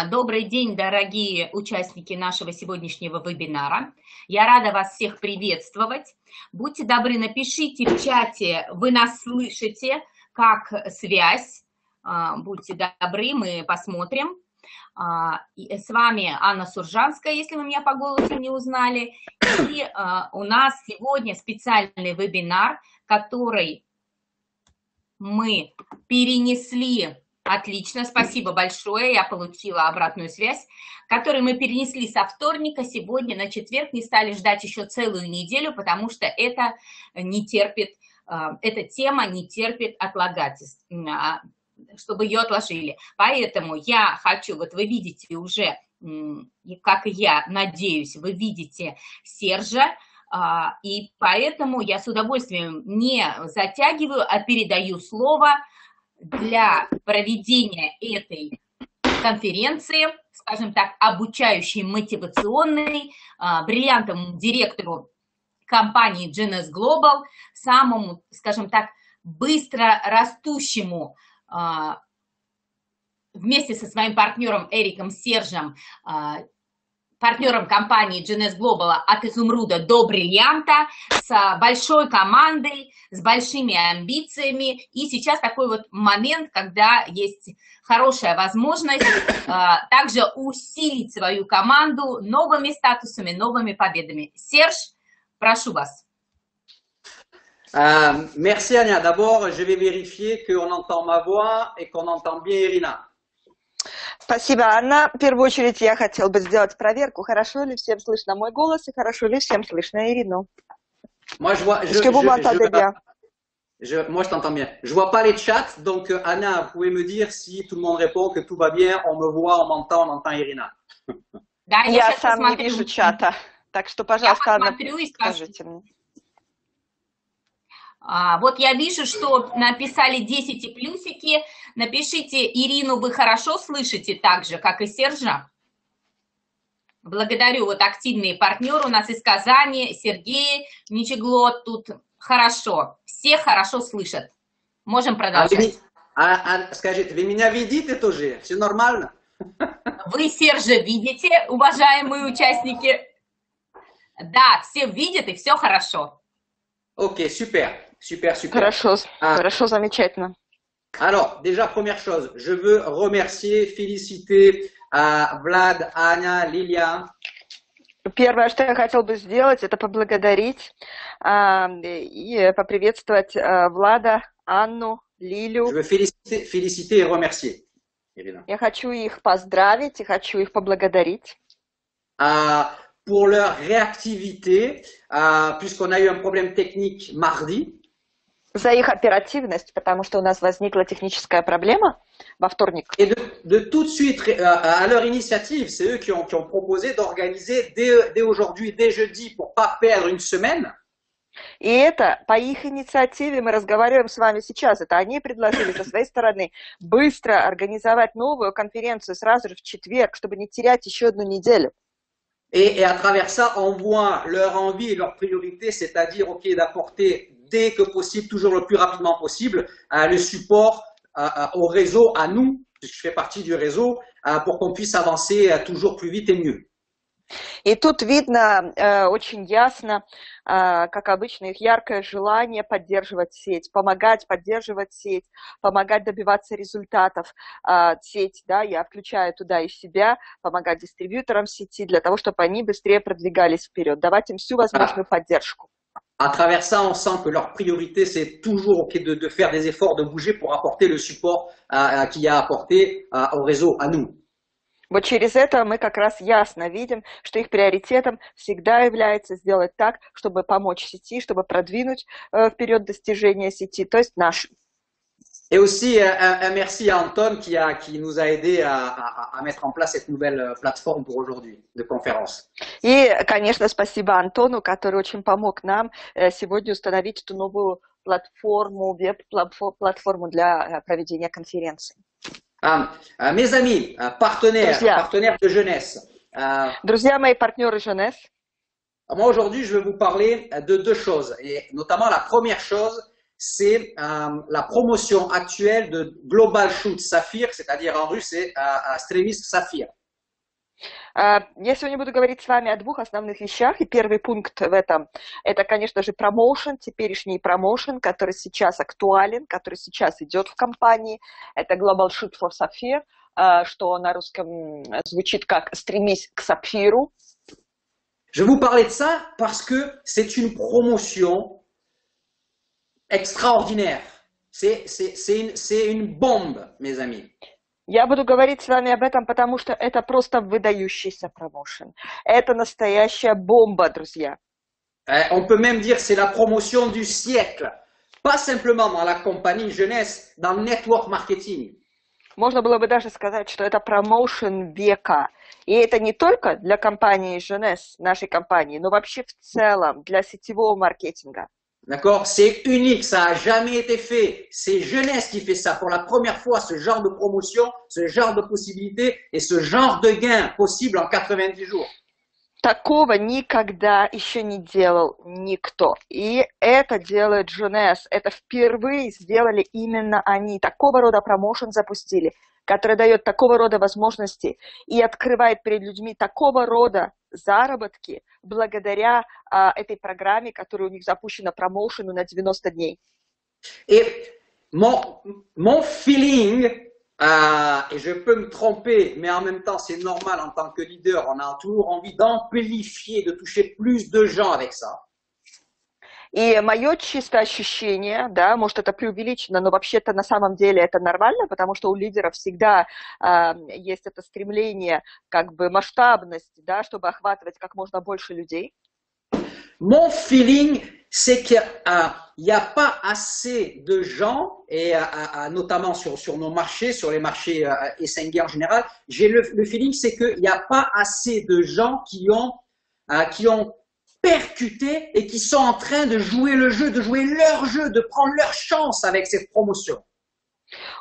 Добрый день, дорогие участники нашего сегодняшнего вебинара. Я рада вас всех приветствовать. Будьте добры, напишите в чате, вы нас слышите, как связь. Будьте добры, мы посмотрим. С вами Анна Суржанская, если вы меня по голосу не узнали. И у нас сегодня специальный вебинар, который мы перенесли. Отлично, спасибо большое, я получила обратную связь, который мы перенесли со вторника сегодня на четверг, не стали ждать еще целую неделю, потому что это не терпит, эта тема не терпит отлагательств, чтобы ее отложили. Поэтому я хочу, вот вы видите уже, как и я надеюсь, вы видите Сержа, и поэтому я с удовольствием не затягиваю, а передаю слово для проведения этой конференции, скажем так, обучающей, мотивационной, бриллиантовому директору компании GNS Global, самому, скажем так, быстро растущему вместе со своим партнером Эриком Сержем, партнером компании GNS Global от изумруда до бриллианта, с большой командой, с большими амбициями. И сейчас такой вот момент, когда есть хорошая возможность также усилить свою команду новыми статусами, новыми победами. Серж, прошу вас. Merci Anya. D'abord, je vais vérifier qu'on entend ma voix et qu'on entend bien Irina. Спасибо, Анна. В первую очередь я хотел бы сделать проверку, хорошо ли всем слышно мой голос и хорошо ли всем слышно Ирину. Moi, je t'entends bien. Je vois pas les chats, donc Anna, vous pouvez me dire si tout le monde répond que tout va bien, on me voit, on m'entend, on entend Irina. Да, я сам не вижу чата, так что, пожалуйста, Анна, скажите мне. Вот я вижу, что написали 10 и плюсики. Напишите, Ирину вы хорошо слышите так же, как и Сержа. Благодарю, вот активные партнеры у нас из Казани, Сергей, Ничеглот, тут хорошо. Все хорошо слышат. Можем продолжать. Скажите, вы меня видите тоже? Все нормально? Вы Сержа видите, уважаемые участники? Да, все видят и все хорошо. Окей, супер. Super, super. Хорошо, хорошо, замечательно. Alors, déjà, première chose, je veux remercier, féliciter Vlad, Anya, Lilia. Первое, что я хотел бы сделать, это поблагодарить и поприветствовать Влада, Анну, Лилю. Je veux féliciter et remercier, Irina. Я хочу их поздравить и хочу их поблагодарить. Pour leur réactivité, puisqu'on a eu un problème technique mardi. За их оперативность, потому что у нас возникла техническая проблема во вторник. Et de tout de suite, à leur initiative, c'est eux qui ont proposé d'organiser dès aujourd'hui, dès jeudi, pour pas perdre une semaine. И это по их инициативе мы разговариваем с вами сейчас. Это они предложили со своей стороны быстро организовать новую конференцию сразу же в четверг, чтобы не терять еще одну неделю. Et à travers ça, on voit leur envie et leur priorité, c'est-à-dire, ok, d'apporter dès que possible, toujours le plus rapidement possible, le support au réseau, à nous, puisque je fais partie du réseau, pour qu'on puisse avancer toujours plus vite et mieux. И тут видно очень ясно, как обычно, их яркое желание поддерживать сеть, помогать поддерживать сеть, помогать добиваться результатов сети, да, я включаю туда и себя, помогать дистрибьюторам сети для того, чтобы они быстрее продвигались вперед, давать им всю возможную поддержку. À travers ça, on sent que leur priorité, c'est toujours de faire des efforts, de bouger pour apporter le support qu'il y a apporté au réseau, à nous. Вот через это мы как раз ясно видим, что их приоритетом всегда является сделать так, чтобы помочь сети, чтобы продвинуть вперед достижения сети, то есть наши. Et aussi un merci à Anton qui nous a aidé à mettre en place cette nouvelle plateforme pour aujourd'hui de conférence. И, конечно, спасибо Антону, который очень помог нам сегодня установить эту новую платформу, веб-платформу для проведения конференции. Mes amis, partenaires de jeunesse. Друзья мои, партнеры Jeunesse. Moi, aujourd'hui, je vais vous parler de deux choses. Et notamment, la première chose, c'est la promotion actuelle de Global Shoot Sapphire, c'est-à-dire en russe, c'est Stремись к Сапфир. Я сегодня буду говорить с вами о двух основных вещах, и первый пункт в этом, это, конечно же, промоушен, теперешний промоушен, который сейчас актуален, который сейчас идет в компании, это Global Shoot for Sapphire, что на русском звучит как «стремись к сапфиру». Je vais vous parler de ça parce que c'est une promotion extraordinaire. C'est une bombe, mes amis. Я буду говорить с вами об этом, потому что это просто выдающийся промоушен. Это настоящая бомба, друзья. On peut même dire c'est la promotion du siècle. Pas simplement dans la compagnie jeunesse, dans le network marketing. Можно было бы даже сказать, что это промоушен века. И это не только для компании Jeunesse, нашей компании, но вообще в целом для сетевого маркетинга. D'accord? C'est unique, ça n'a jamais été fait. C'est Jeunesse qui fait ça. Pour la première fois, ce genre de promotion, ce genre de possibilité et ce genre de gain possible en 90 jours. Такого никогда еще не делал никто. И это делает Jeunesse. Это впервые сделали именно они. Такого рода промоушен запустили, который дает такого рода возможности и открывает перед людьми такого рода заработки благодаря этой программе, которая у них запущена промоушену на 90 дней. Et mon feeling, et je peux me tromper, mais en même temps c'est normal en tant que leader, on a toujours envie d'amplifier, de toucher plus de gens avec ça. И мое чистое ощущение, да, может это преувеличено, но вообще-то на самом деле это нормально, потому что у лидеров всегда есть это стремление, как бы масштабность, да, чтобы охватывать как можно больше людей. Mon feeling, c'est qu'il n'y a pas assez de gens, et notamment sur nos marchés, sur les marchés SNG en général, j'ai le feeling, c'est qu'il n'y a pas assez de gens qui ont percuté et qui sont en train de jouer le jeu, de jouer leur jeu, de prendre leur chance avec cette promotion.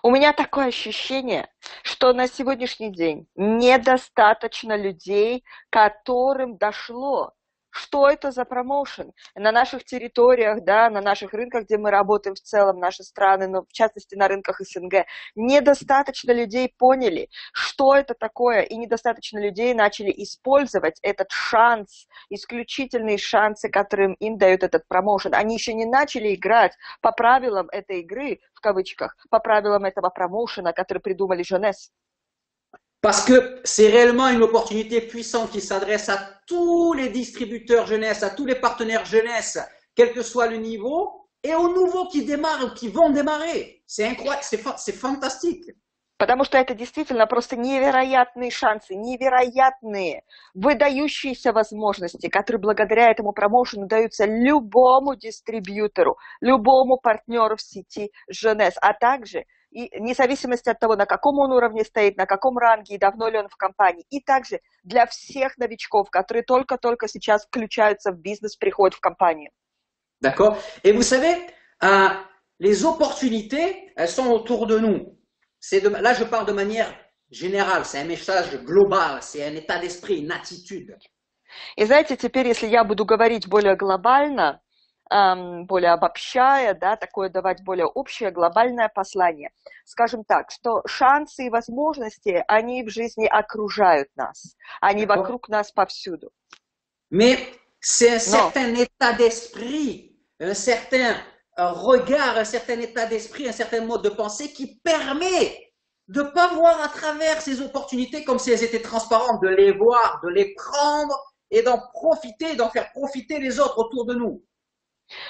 У меня такое ощущение, что на сегодняшний день недостаточно людей, которым дошло, что это за промоушен. На наших территориях, да, на наших рынках, где мы работаем в целом, наши страны, но в частности на рынках СНГ, недостаточно людей поняли, что это такое, и недостаточно людей начали использовать этот шанс, исключительные шансы, которые им дает этот промоушен. Они еще не начали играть по правилам этой игры, в кавычках, по правилам этого промоушена, который придумали Jeunesse. Parce que c'est réellement une opportunité puissante qui s'adresse à tous les distributeurs jeunesse, à tous les partenaires jeunesse, quel que soit le niveau, et aux nouveaux qui démarrent ou qui vont démarrer. C'est incroyable, c'est fantastique. Потому что это действительно просто невероятные шансы, невероятные, выдающиеся возможности, которые благодаря этому промоушену даются любому дистрибьютору, любому партнеру в сети Jeunesse, а также и вне зависимости от того, на каком он уровне стоит, на каком ранге и давно ли он в компании. И также для всех новичков, которые только-только сейчас включаются в бизнес, приходят в компанию. D'accord. Et vous savez, les opportunités, elles sont autour de nous. Là, je parle de manière générale, c'est un message global, c'est un état d'esprit, une attitude. И знаете, теперь, если я буду говорить более глобально, более обобщая, да, такое давать более общее глобальное послание. Скажем так, что шансы и возможности, они в жизни окружают нас, они вокруг нас повсюду. Mais c'est un certain état d'esprit, un certain regard, un certain état d'esprit, un certain mode de pensée qui permet de ne pas voir à travers ces opportunités comme si elles étaient transparentes, de les voir, de les prendre et d'en profiter, d'en faire profiter les autres autour de nous.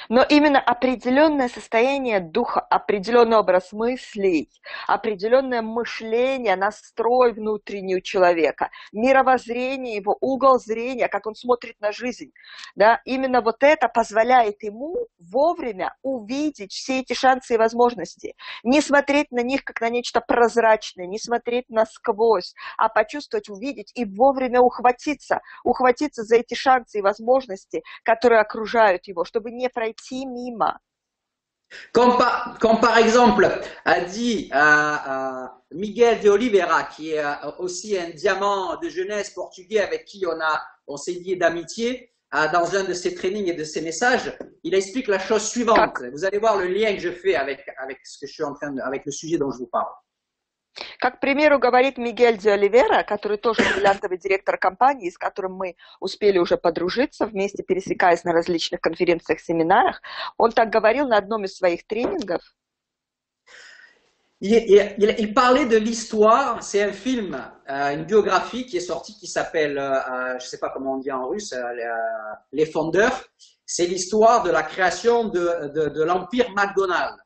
Но именно определенное состояние духа, определенный образ мыслей, определенное мышление, настрой внутренний у человека, мировоззрение его, угол зрения, как он смотрит на жизнь, да, именно вот это позволяет ему вовремя увидеть все эти шансы и возможности, не смотреть на них как на нечто прозрачное, не смотреть насквозь, а почувствовать, увидеть и вовремя ухватиться за эти шансы и возможности, которые окружают его, чтобы не пройти мимо. Comme par exemple a dit Miguel de Oliveira, qui est aussi un diamant de jeunesse portugais avec qui on s'est lié d'amitié, dans un de ses trainings et de ses messages, il explique la chose suivante. Vous allez voir le lien que je fais avec ce que je suis en train de, avec le sujet dont je vous parle. Как, к примеру, говорит Мигель де Оливера, который тоже бриллиантовый директор компании, с которым мы успели уже подружиться, вместе пересекаясь на различных конференциях, семинарах, он так говорил на одном из своих тренингов. Il parlait de l'histoire, c'est un film, une biographie qui est sortie qui s'appelle, je ne sais pas comment on dit en russe, Les Fondeurs. C'est l'histoire de la création de l'empire McDonald's.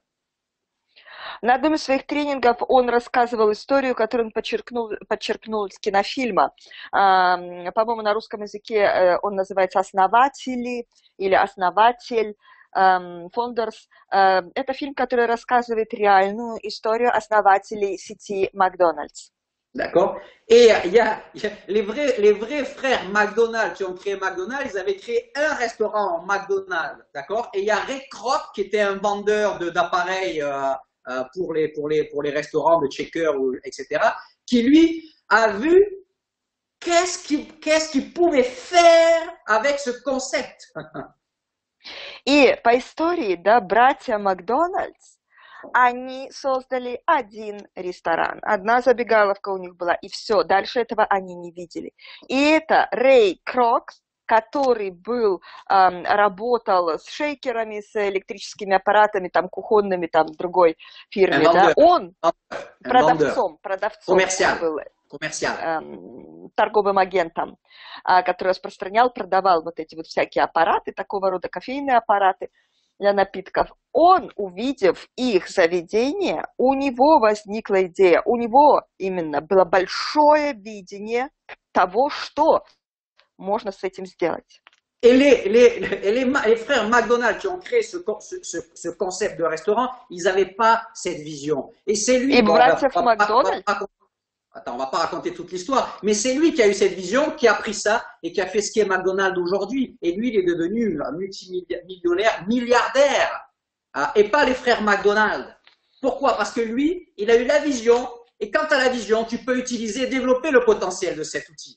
На одном из своих тренингов он рассказывал историю, которую он подчеркнул из кинофильма. По-моему, на русском языке он называется «Основатели» или «Основатель». Founders. Это фильм, который рассказывает реальную историю основателей сети Макдональдс. D'accord. Et il y a les vrais frères McDonald's qui ont créé McDonald's, ils avaient créé un restaurant McDonald's, d'accord. Et il y a Ray Kroc qui était un vendeur d'appareils pour les restaurants de checker, etc., qui lui a vu qu'est-ce qu'il pouvait faire avec ce concept. И по истории, да, братья Макдональдс, они создали один ресторан, одна забегаловка у них была, и все, дальше этого они не видели. И это Рэй Крок, который работал с шейкерами, с электрическими аппаратами, там, кухонными, там, в другой фирме, да, он продавцом был. Торговым агентом, который распространял, продавал вот эти вот всякие аппараты, такого рода кофейные аппараты для напитков. Он, увидев их заведение, у него возникла идея, у него именно было большое видение того, что можно с этим сделать. Et les frères McDonald's qui ont créé ce concept de restaurant, ils n'avaient pas cette vision. Et c'est lui. Attends, on va pas raconter toute l'histoire, mais c'est lui qui a eu cette vision, qui a pris ça et qui a fait ce qui est McDonald's aujourd'hui. Et lui, il est devenu un multimillionnaire, milliardaire, et pas les frères McDonald's. Pourquoi? Parce que lui, il a eu la vision, et quand tu as la vision, tu peux utiliser, développer le potentiel de cet outil.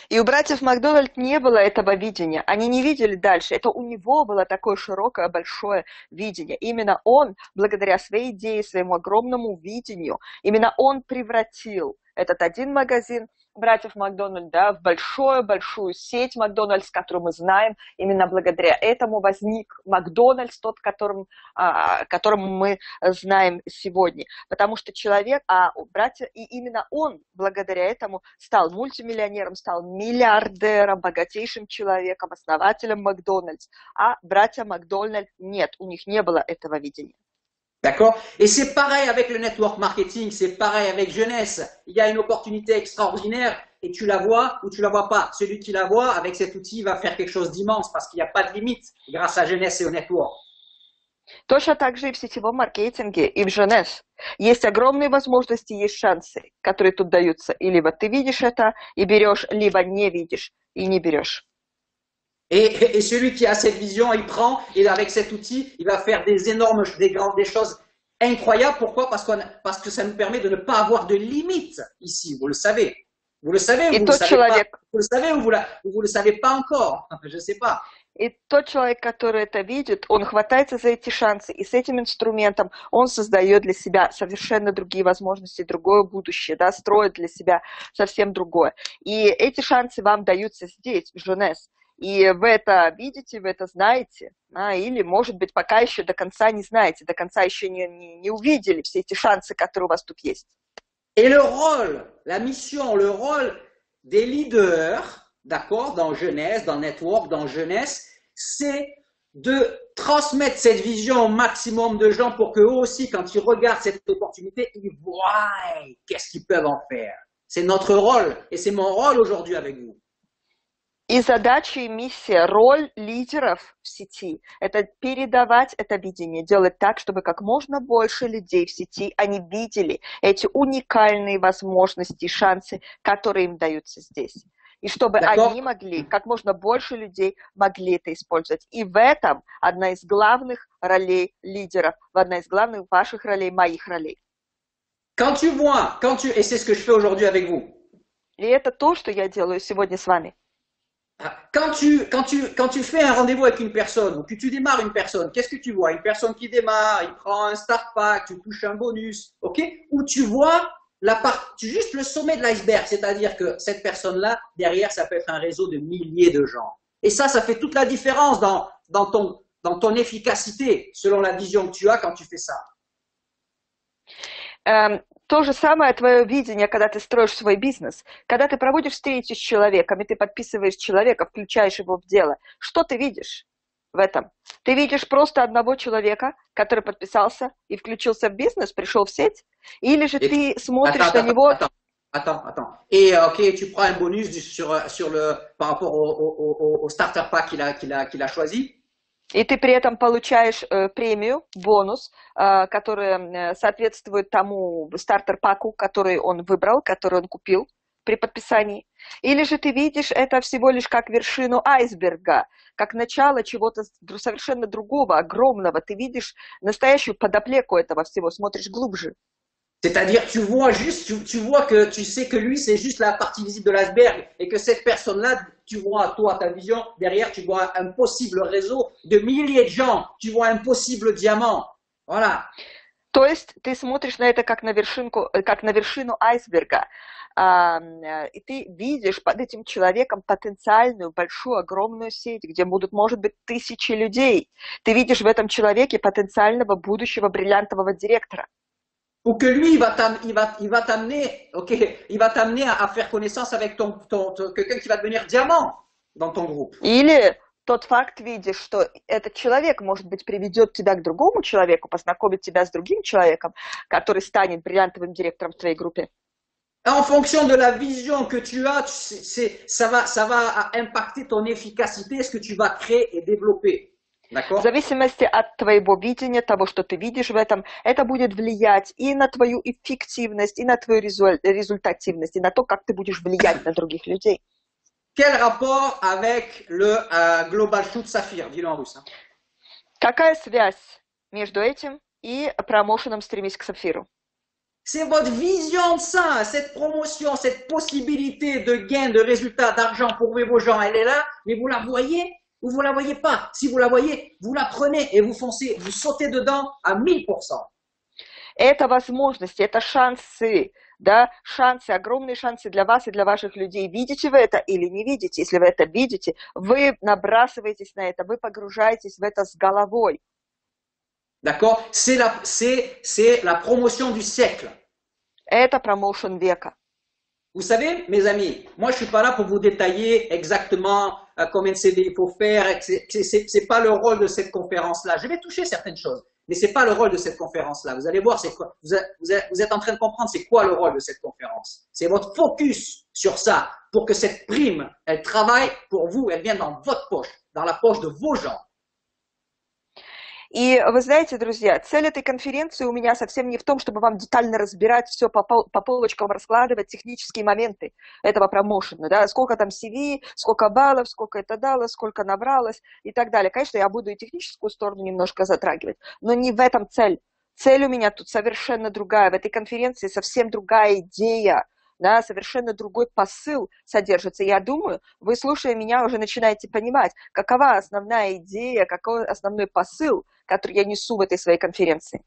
И у братьев Макдональд не было этого видения. Они не видели дальше. Это у него было такое широкое, большое видение. Именно он, благодаря своей идее, своему огромному видению, именно он превратил этот один магазин братьев Макдональд, да, в большую сеть Макдональдс, которую мы знаем. Именно благодаря этому возник Макдональдс, тот, которым мы знаем сегодня. Потому что человек, братья, и именно он благодаря этому стал мультимиллионером, стал миллиардером, богатейшим человеком, основателем Макдональдс. А братья Макдональд нет, у них не было этого видения. D'accord? Et c'est pareil avec le network marketing, c'est pareil avec Jeunesse. Il y a une opportunité extraordinaire et tu la vois ou tu la vois pas. Celui qui la voit, avec cet outil, va faire quelque chose d'immense parce qu'il n'y a pas de limite grâce à Jeunesse et au network. Точно так же и в сетевом маркетинге, и в Jeunesse. Есть огромные возможности, есть шансы, которые тут даются. И либо ты видишь это и берешь, либо не видишь и не берешь. Et celui qui a cette vision, il prend, et avec cet outil, il va faire des choses incroyables. Pourquoi? Parce que ça nous permet de ne pas avoir de limites ici, vous le savez. Vous le savez ou vous le savez ou vous le savez pas encore, je ne sais pas. И тот человек, который это видит, он хватается за эти шансы, и с этим инструментом он создает для себя совершенно другие возможности, другое будущее, да, строит для себя совсем другое. И эти шансы вам даются здесь, в Jeunesse. И вы это видите, вы это знаете, или, может быть, пока еще до конца не знаете, до конца еще не увидели все эти шансы, которые у вас тут есть. Et le rôle, la mission, le rôle des leaders, d'accord, dans Jeunesse, dans Network, dans Jeunesse, c'est de transmettre cette vision au maximum de gens pour qu'eux aussi, quand ils regardent cette opportunité, ils voient qu'est-ce qu'ils peuvent en faire. C'est notre rôle, et c'est mon rôle aujourd'hui avec vous. И задача и миссия, роль лидеров в сети – это передавать это видение, делать так, чтобы как можно больше людей в сети, они видели эти уникальные возможности и шансы, которые им даются здесь. И чтобы они могли, как можно больше людей могли это использовать. И в этом одна из главных ролей лидеров, одна из главных ваших ролей, моих ролей. Et c'est ce que je fais aujourd'hui avec vous. И это то, что я делаю сегодня с вами. Quand tu fais un rendez-vous avec une personne ou que tu démarres une personne, qu'est-ce que tu vois? Une personne qui démarre, il prend un start pack, tu touches un bonus, ok? Ou tu vois juste le sommet de l'iceberg, c'est-à-dire que cette personne-là, derrière, ça peut être un réseau de milliers de gens. Et ça fait toute la différence dans ton efficacité, selon la vision que tu as quand tu fais ça. То же самое твое видение, когда ты строишь свой бизнес. Когда ты проводишь встречи с человеком, и ты подписываешь человека, включаешь его в дело, что ты видишь в этом? Ты видишь просто одного человека, который подписался и включился в бизнес, пришел в сеть? Или же ты смотришь на него... Attends. Et ok, tu prends un bonus par rapport au starter pack qu'il a choisi. И ты при этом получаешь премию, бонус, который соответствует тому стартер-паку, который он выбрал, который он купил при подписании. Или же ты видишь это всего лишь как вершину айсберга, как начало чего-то совершенно другого, огромного. Ты видишь настоящую подоплеку этого всего, смотришь глубже. C'est-à-dire, tu vois que tu sais que lui, c'est juste la partie visible de l'iceberg et que cette personne-là, tu vois, toi, ta vision, derrière, tu vois un possible réseau de milliers de gens, tu vois un possible diamant. Voilà. То есть ты смотришь на это как на вершину айсберга, и ты видишь под этим человеком потенциальную, большую, огромную сеть, где будут, может быть, тысячи людей. Ты видишь в этом человеке потенциального будущего бриллиантового директора. Ou que lui, il va t'amener à faire connaissance avec quelqu'un qui va devenir diamant dans ton groupe. Или тот факт видишь, что этот человек, может быть, приведет тебя к другому человеку, познакомит тебя с другим человеком, который станет бриллиантовым директором в твоей группе. En fonction de la vision que tu as, ça va impacter ton efficacité, ce que tu vas créer et développer. В зависимости от твоего видения, того, что ты видишь в этом, это будет влиять и на твою эффективность, и на твою результативность, и на то, как ты будешь влиять на других людей. Quel rapport avec le Global Shoot Saphir? Dis-le en russe. Какая связь между этим и промоушеном «Стремись к Сапфиру»? C'est votre vision de ça, cette promotion, cette possibilité de gain, de résultat, d'argent pour vos gens, elle est là, mais vous la voyez? Ou vous la voyez pas. Si vous la voyez, vous la prenez et vous foncez, vous sautez dedans à 1000%. Это возможности, это шансы, да, шансы, огромные шансы для вас и для ваших людей. Видите вы это или не видите? Если вы это видите, вы набрасываетесь на это, вы погружаетесь в это с головой. D'accord? C'est la promotion du siècle. Это промоушен века. Vous savez, mes amis, moi je suis pas là pour vous détailler exactement combien de CD il faut faire. C'est pas le rôle de cette conférence-là. Je vais toucher certaines choses, mais c'est pas le rôle de cette conférence-là. Vous allez voir, c'est quoi. Vous êtes en train de comprendre c'est quoi le rôle de cette conférence. C'est votre focus sur ça pour que cette prime, elle travaille pour vous, elle vienne dans votre poche, dans la poche de vos gens. И вы знаете, друзья, цель этой конференции у меня совсем не в том, чтобы вам детально разбирать все по полочкам, раскладывать технические моменты этого промоушена, да, сколько там CV, сколько баллов, сколько это дало, сколько набралось и так далее. Конечно, я буду и техническую сторону немножко затрагивать, но не в этом цель. Цель у меня тут совершенно другая. В этой конференции совсем другая идея. Да, совершенно другой посыл содержится. Я думаю, вы, слушая меня, уже начинаете понимать, какова основная идея, какой основной посыл, который я несу в этой своей конференции.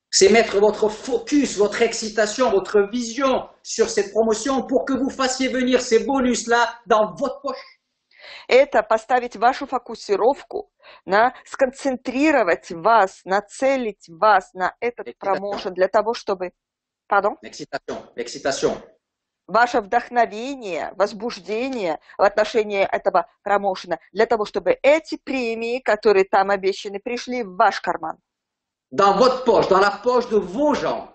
C'est mettre votre focus, votre excitation, votre vision sur cette promotion pour que vous fassiez venir ces bonus-là dans votre poche. Это поставить вашу фокусировку, сконцентрировать вас, нацелить вас на этот промоушен для того, чтобы... Pardon? L'excitation. Ваше вдохновение, возбуждение в отношении этого промоушена, для того, чтобы эти премии, которые там обещаны, пришли в ваш карман. Dans votre poche, dans la poche de vos gens.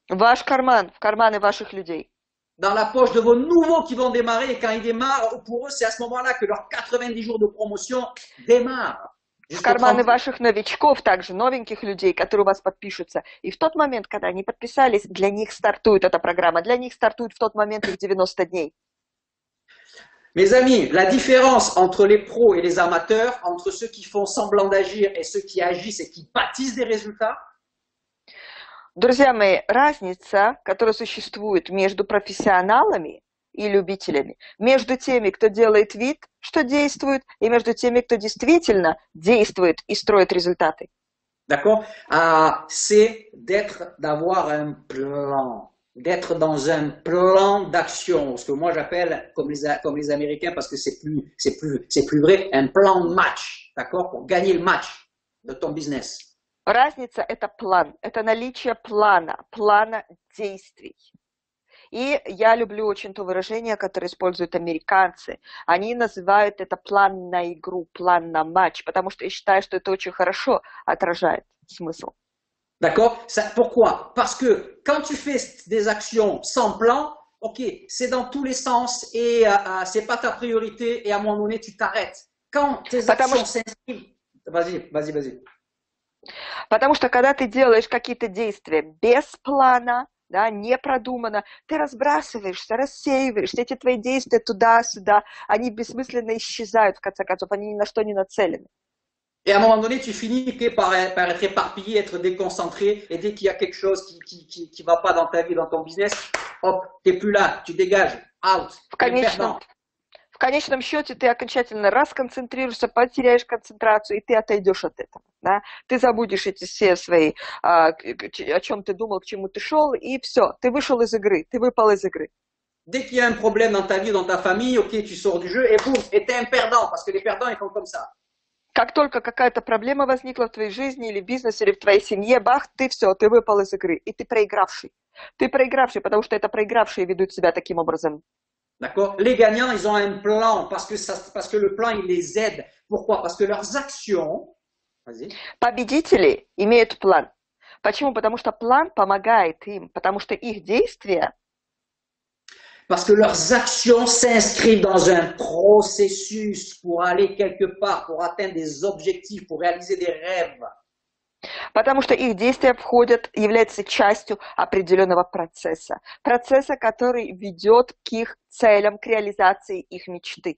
В ваш карман, в карманы ваших людей. Dans la poche de vos nouveaux qui vont démarrer. Et quand ils démarrent, pour eux, c'est à ce moment-là que leurs 90 jours de promotion démarrent. В карманы ваших новичков, также новеньких людей, которые у вас подпишутся. И в тот момент, когда они подписались, для них стартует эта программа. Для них стартует в тот момент их 90 дней. Mes amis, la différence entre les pros et les amateurs, entre ceux qui font semblant d'agir et ceux qui agissent et qui bâtissent des résultats. Друзья мои, разница, которая существует между профессионалами и любителями, между теми, кто делает вид, что действует, и между теми, кто действительно действует и строит результаты. D'accord? C'est d'avoir un plan, d'être dans un plan d'action, ce que moi j'appelle, comme les Américains, parce que c'est plus vrai, un plan de match, d'accord? Pour gagner le match de ton business. Разница – это план, это наличие плана действий. И я люблю очень то выражение, которое используют американцы. Они называют это план на игру, план на матч, потому что я считаю, что это очень хорошо отражает смысл. D'accord? Pourquoi? Parce que quand tu fais des actions sans plan, ok, c'est dans tous les sens et c'est pas ta priorité et à un moment donné, tu t'arrêtes. Quand tes actions s'inscrivent... Vas-y. Потому что когда ты делаешь какие-то действия без плана, да, не продуманно, ты разбрасываешься, рассеиваешься, эти твои действия туда-сюда, они бессмысленно исчезают, в конце концов, они ни на что не нацелены. Et à un moment donné, tu finis par être éparpillé, être déconcentré, et dès qu'il y a quelque chose qui va pas dans ta vie, dans ton business, hop, t'es plus là, tu dégages, out, В конечном счете ты окончательно расконцентрируешься, потеряешь концентрацию, и ты отойдешь от этого. Да? Ты забудешь эти все свои, о чем ты думал, к чему ты шел, и все, ты вышел из игры, ты выпал из игры. Dès qu'il y a un problème dans ta vie, dans ta famille, ok, tu sors du jeu, et boum, et t'es un perdant, parce que les perdants, ils font comme ça. Как только какая-то проблема возникла в твоей жизни, или в бизнесе, или в твоей семье, бах, ты все, ты выпал из игры, и ты проигравший. Ты проигравший, потому что это проигравшие ведут себя таким образом. D'accord? Les gagnants, ils ont un plan parce que le plan, il les aide. Pourquoi? Parce que leurs actions... Vas-y. Победители имеют план. Почему? Потому что план помогает им, потому что их действия... Parce que leurs actions s'inscrivent dans un processus pour aller quelque part, pour atteindre des objectifs, pour réaliser des rêves. Потому что их действия являются частью определенного процесса. Процесса, который ведет к их целям, к реализации их мечты.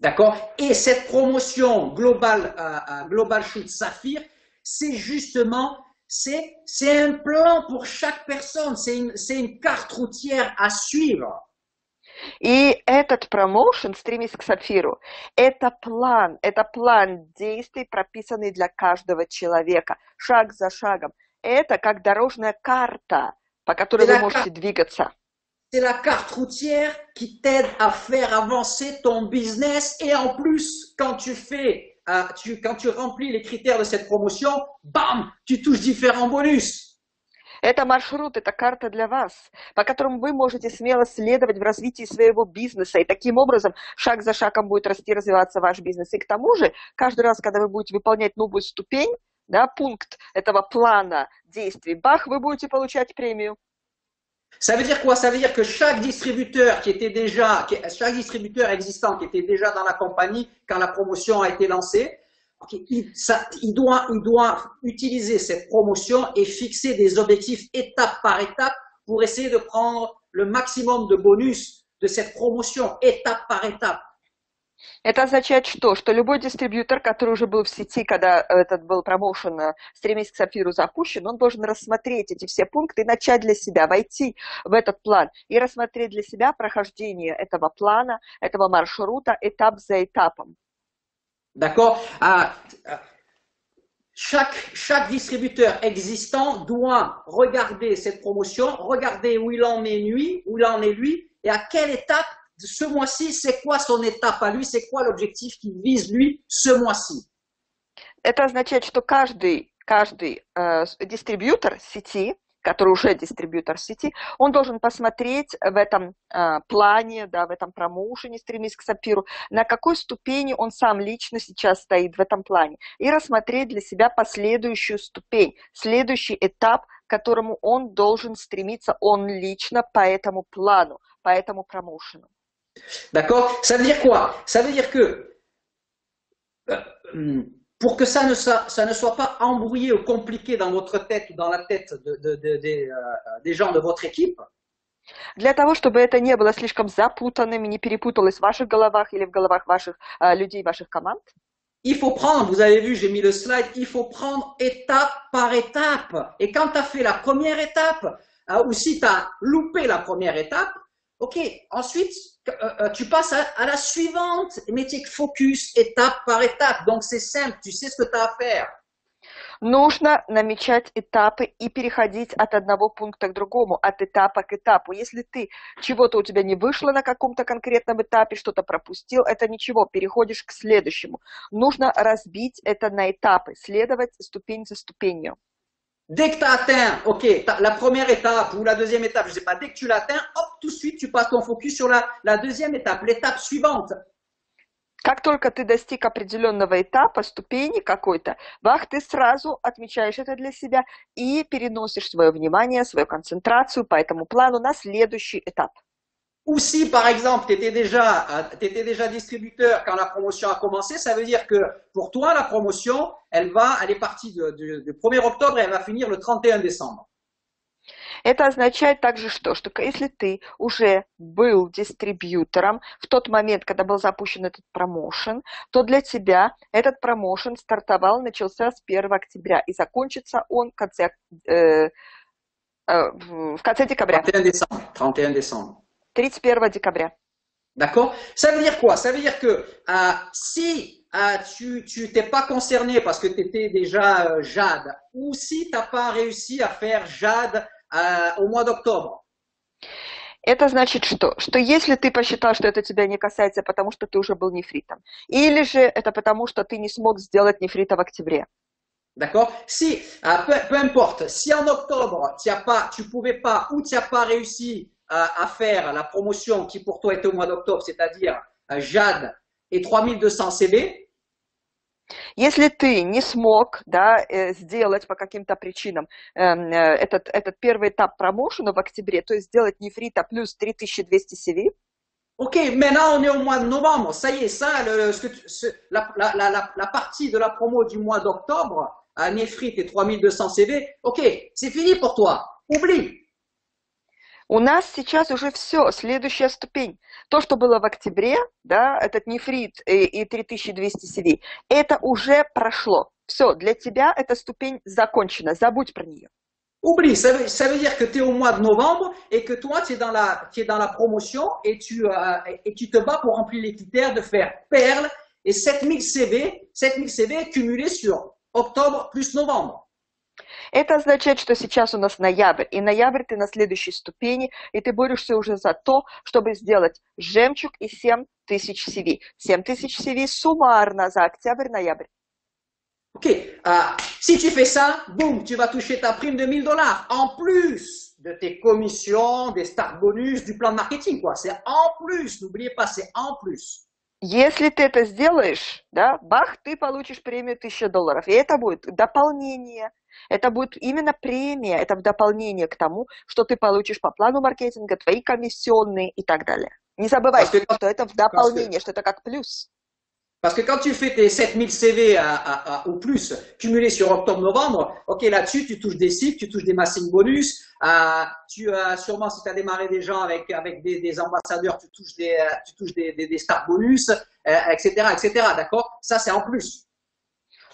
D'accord? Et cette promotion Global Shoot Saphir, c'est justement, c'est un plan pour chaque personne, c'est une carte routière à suivre. И этот промоушен «Стремись к Сапфиру» – это план действий, прописанный для каждого человека, шаг за шагом. Это как дорожная карта, по которой вы можете двигаться. C'est la carte routière qui t'aide à faire avancer ton business et en plus, quand tu remplis les critères de cette promotion, bam, tu touches différents bonus. Это маршрут, это карта для вас, по которому вы можете смело следовать в развитии своего бизнеса. И таким образом, шаг за шагом будет расти, развиваться ваш бизнес. И к тому же, каждый раз, когда вы будете выполнять новую ступень, да, пункт этого плана действий, бах, вы будете получать премию. Ça veut dire quoi? Ça veut dire que chaque distributeur existant qui était déjà dans la compagnie quand la promotion a été lancée, il doit utiliser cette promotion et fixer des objectifs étape par étape pour essayer de prendre le maximum de bonus de cette promotion, étape par étape. Это означает что? Что любой дистрибьютор, который уже был в сети, когда этот был промоушен «Стремись к Сапфиру» запущен, он должен рассмотреть эти все пункты и начать для себя, войти в этот план и рассмотреть для себя прохождение этого плана, этого маршрута этап за этапом. D'accord? Chaque distributeur existant doit regarder cette promotion, regarder où il en est lui, et à quelle étape, ce mois-ci, c'est quoi son étape à lui, c'est quoi l'objectif qu'il vise lui ce mois-ci. Это означает, что каждый дистрибьютор сети, который уже дистрибьютор сети, он должен посмотреть в этом плане, да, в этом промоушене «Стремись к Сапфиру», на какой ступени он сам лично сейчас стоит в этом плане, и рассмотреть для себя последующую ступень, следующий этап, к которому он должен стремиться, он лично по этому плану, по этому промоушену. D'accord? Ça veut dire quoi? Ça veut dire que pour que ça ne soit pas embrouillé ou compliqué dans votre tête ou dans la tête des gens de votre équipe. Для того, чтобы это не было слишком запутанным, не перепуталось в ваших головах или в головах ваших людей, ваших команд. Il faut prendre, vous avez vu, j'ai mis le slide, il faut prendre étape par étape. Et quand tu as fait la première étape, ou si tu as loupé la première étape, Ok, ensuite, tu passes à la suivante, mais tu es focus étape par étape. Donc, c'est simple, tu sais ce que tu as à faire. Нужно намечать этапы и переходить от одного пункта к другому, от этапа к этапу. Если ты чего-то у тебя не вышло на каком-то конкретном этапе, что-то пропустил, это ничего, переходишь к следующему. Нужно разбить это на этапы, следовать ступень за ступенью. Dès que tu as atteint, ok, la première étape ou la deuxième étape, je ne sais pas, dès que tu l'atteins, hop, tout de suite, tu passes ton focus sur la deuxième étape, l'étape suivante. Как только ты достиг определенного этапа, ступени какой-то, ты сразу отмечаешь это для себя и переносишь свое внимание, свою концентрацию по этому плану на следующий этап. Ou si, par exemple, tu étais déjà distributeur quand la promotion a commencé, ça veut dire que pour toi, la promotion, elle est partie du 1er octobre et elle va finir le 31 décembre. Это означает также что если ты уже был дистрибьютором в тот момент, когда был запущен этот промоушен, то для тебя этот промоушен начался с 1 октября и закончится он в конце декабря. 31 décembre. 31 декабря. D'accord? Ça veut dire quoi? Ça veut dire que si tu t'es pas concerné parce que tu étais déjà Jade, ou si tu n'as pas réussi à faire Jade au mois d'octobre. Это значит что? Что если ты посчитал, что это тебя не касается, потому что ты уже был нефритом, или же это потому, что ты не смог сделать нефрита в октябре. D'accord? Si, peu importe, si en octobre, tu pouvais pas ou tu n'as pas réussi à faire la promotion qui pour toi était au mois d'octobre, c'est-à-dire Jade et 3200 CV. Если ты не смог сделать по каким-то причинам этот первый этап промоушена в октябре, то есть сделать нефрита плюс 3200 CV. Ok, maintenant on est au mois de novembre. Ça y est, la partie de la promo du mois d'octobre, Nefrit et 3200 CV, ok, c'est fini pour toi. Oublie. У нас сейчас уже все, следующая ступень. То, что было в октябре, этот нефрит и 3200 CV, это уже прошло. Все, для тебя эта ступень закончена, забудь про нее. Oublie, ça veut dire que tu es au mois de novembre et que toi, tu es dans la promotion et tu te bats pour remplir les critères de faire perle et 7000 CV cumulés sur octobre plus novembre. Это означает, что сейчас у нас ноябрь, и ноябрь ты на следующей ступени, и ты борешься уже за то, чтобы сделать жемчуг и 7000 CV. 7000 CV суммарно за октябрь-ноябрь. Ok, si tu fais ça, boum, tu vas toucher ta prime de $1000 en plus de tes commissions, des start bonus, du plan de marketing, quoi. C'est en plus, n'oubliez pas, c'est en plus. Если ты это сделаешь, ты получишь премию $1000, и это будет дополнение. Это будет именно премия, это в дополнение к тому, что ты получишь по плану маркетинга, твои комиссионные и так далее. Не забывайте, что это в дополнение, что это как плюс. Parce que quand tu fais tes 7000 CV ou plus cumulés sur octobre-novembre, ok, là-dessus, tu touches des cibles, tu touches des massing bonus, sûrement si tu as démarré des gens avec des ambassadeurs, tu touches des start bonus, etc., d'accord? Ça, c'est en plus.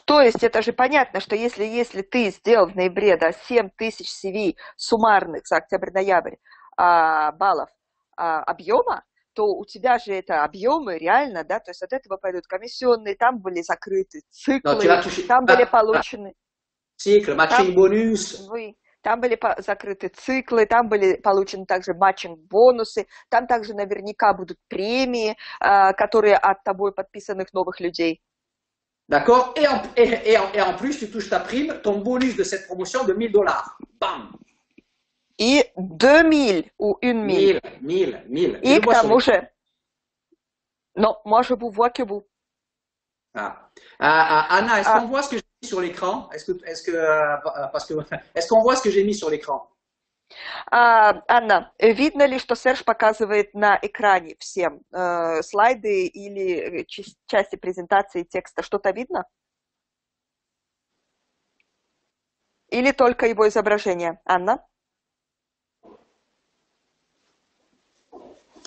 То есть это же понятно, что если ты сделал в ноябре 7000 CV суммарных за октябрь-ноябрь баллов объема, то у тебя же это объемы реально, то есть от этого пойдут комиссионные, там были закрыты циклы, там были получены... Циклы, матчинг бонус. Там были закрыты циклы, там были получены также матчинг-бонусы, там также наверняка будут премии, которые от тобой подписанных новых людей. D'accord? Et en plus, tu touches ta prime, ton bonus de cette promotion de $1000. Bam! И 2000 ou 1000. 1000. И к тому же... Non, moi je vous vois que vous. Anna, est-ce qu'on voit ce que j'ai mis sur l'écran? Est-ce qu'on voit ce que j'ai mis sur l'écran? Анна, видно ли, что Серж показывает на экране всем слайды или части презентации текста? Что-то видно? Или только его изображение? Анна?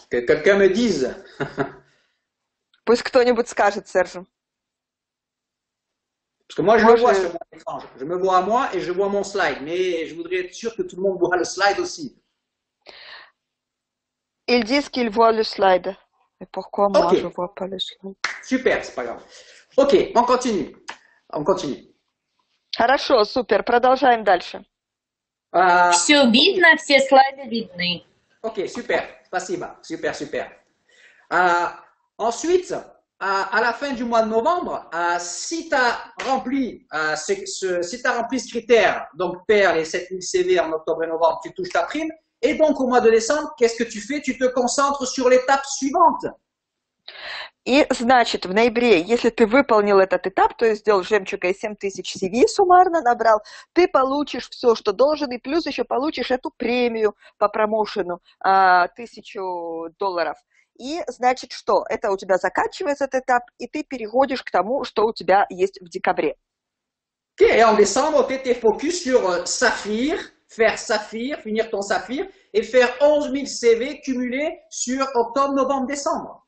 Que quelqu'un me dise. Пусть кто-нибудь скажет Сержу. Parce que moi, je me vois sur mon écran. Je me vois à moi et je vois mon slide. Mais je voudrais être sûr que tout le monde voit le slide aussi. Ils disent qu'ils voient le slide. Mais pourquoi moi, je Ok, vois pas le slide? super, c'est pas grave. Ok, on continue. On continue. Хорошо, супер, продолжаем дальше. Все видно, все слайды видны. Ok, super. Spasiba. Super, super. Ensuite, à la fin du mois de novembre, si tu as rempli, si t'as rempli ce critère, donc paire les 7000 CV en octobre et novembre, tu touches ta prime. Et donc, au mois de décembre, qu'est-ce que tu fais? Tu te concentres sur l'étape suivante. И, значит, в ноябре, если ты выполнил этот этап, то есть сделал жемчуга и 7000 CV суммарно набрал, ты получишь все, что должен, и плюс еще получишь эту премию по промоушену $1000. И, значит, что? Это у тебя заканчивается этот этап, и ты переходишь к тому, что у тебя есть в декабре. Ok, et en décembre, tu étais focus sur Saphir, faire Saphir, finir ton Saphir, et faire 11 000 CV cumulés sur octobre, novembre, décembre.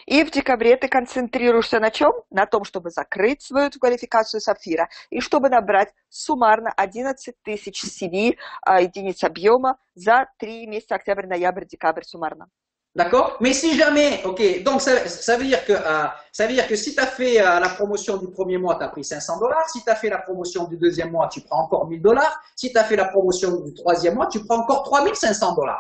И в декабре ты концентрируешься на чем? На том, чтобы закрыть свою квалификацию сапфира и чтобы набрать суммарно 11 тысяч CV, единиц объема за 3 месяца, октябрь, ноябрь, декабрь суммарно. D'accord? Mais si jamais, ok, donc ça veut dire que si tu as fait la promotion du premier mois, tu as pris $500. Si tu as fait la promotion du deuxième mois, tu prends encore $1000. Si tu as fait la promotion du troisième mois, tu prends encore $3500.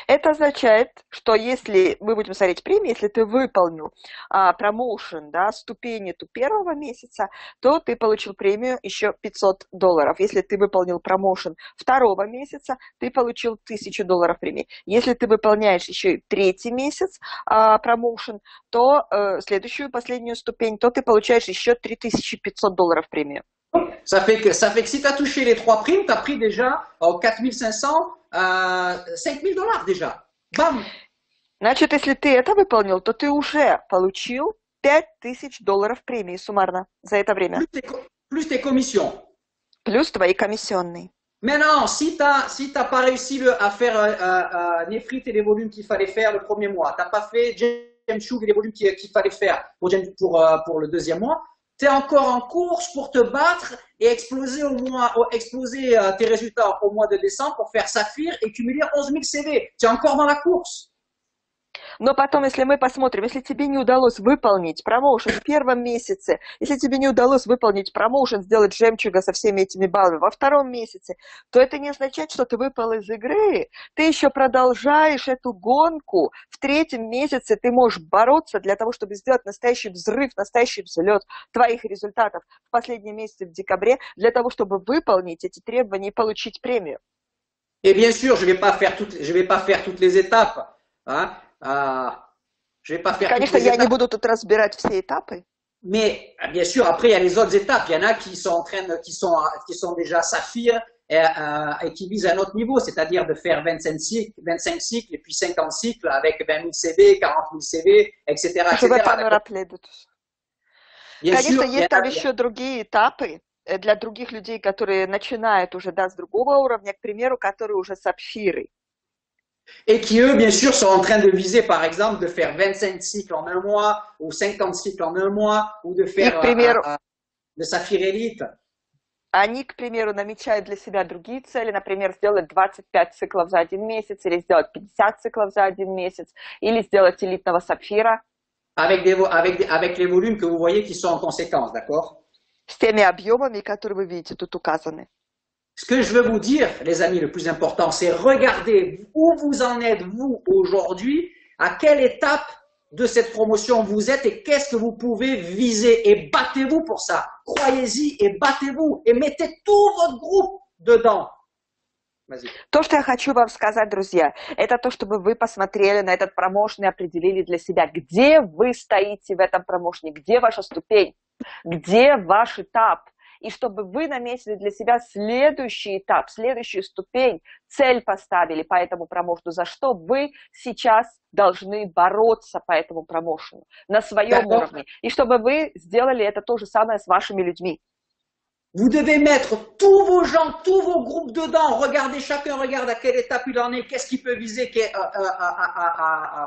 Это означает, что если мы будем смотреть премии, если ты выполнил промоушен, да, ступень эту первого месяца, то ты получил премию еще $500. Если ты выполнил промоушен второго месяца, ты получил $1000 премии. Если ты выполняешь еще и третий месяц промоушен, то следующую, последнюю ступень, то ты получаешь еще $3500 премию. Ça fait que si tu as touché les 3 primes, tu as pris déjà 4500, $5000 déjà. Bam! Значит, если ты это выполнил, то ты уже получил $5000 премии суммарно за это время. Plus tes commissions. Плюс твои комиссионные. Maintenant, si t'as pas réussi à faire Nefrit et les volumes qu'il fallait faire le premier mois, tu n'as pas fait Jemchug et les volumes qu'il fallait faire pour le deuxième mois, tu es encore en course pour te battre et exploser tes résultats au mois de décembre pour faire Saphir et cumuler 11 000 CV. Tu es encore dans la course. Но потом, если мы посмотрим, если тебе не удалось выполнить промоушен в первом месяце, если тебе не удалось выполнить промоушен, сделать жемчуга со всеми этими баллами во втором месяце, то это не означает, что ты выпал из игры. Ты еще продолжаешь эту гонку. В третьем месяце ты можешь бороться для того, чтобы сделать настоящий взрыв, настоящий взлет твоих результатов в последнем месяце, в декабре, для того, чтобы выполнить эти требования и получить премию. Et bien sûr, je vais pas faire toutes les étapes. Hein. Je vais pas faire Конечно, я не буду тут разбирать все этапы. Mais bien sûr, après il y a les autres étapes. Il y en a qui sont déjà Saphir et qui visent un autre niveau, c'est-à-dire de faire 25 cycles et puis 50 cycles avec 20 000 CV, 40 000 CV, etc. Je vais pas me rappeler de tout ça. Bien Конечно, sûr, есть там еще другие этапы для других людей, которые начинают уже с другого уровня, к примеру, которые уже сапфиры. Et qui, eux, bien sûr, sont en train de viser, par exemple, de faire 25 cycles en un mois, ou 50 cycles en un mois, ou de faire le Saphir Elite. Они, к примеру, намечают для себя другие цели, например, сделать 25 циклов за один месяц, или сделать 50 циклов за один месяц, или сделать элитного сапфира. Avec les volumes que vous voyez qui sont en conséquence, d'accord? С теми объемами, которые вы видите тут указаны. Ce que je veux vous dire, les amis, le plus important, c'est regardez où vous en êtes, vous, aujourd'hui, à quelle étape de cette promotion vous êtes et qu'est-ce que vous pouvez viser. Et battez-vous pour ça. Croyez-y et battez-vous et mettez tout votre groupe dedans. Vas-y. То, что я хочу вам сказать, друзья, это то, чтобы вы посмотрели на этот промоушен и определили для себя, где вы стоите в этом промоушене, где ваша ступень, где ваш этап. И чтобы вы наметили для себя следующий этап, следующую ступень, цель поставили по этому промоушену, за что вы сейчас должны бороться по этому промоушену на своем уровне. И чтобы вы сделали это то же самое с вашими людьми. Vous devez mettre tous vos gens, tous vos groupes dedans. Regardez, chacun regarde à quelle étape il en est, qu'est-ce qu'il peut viser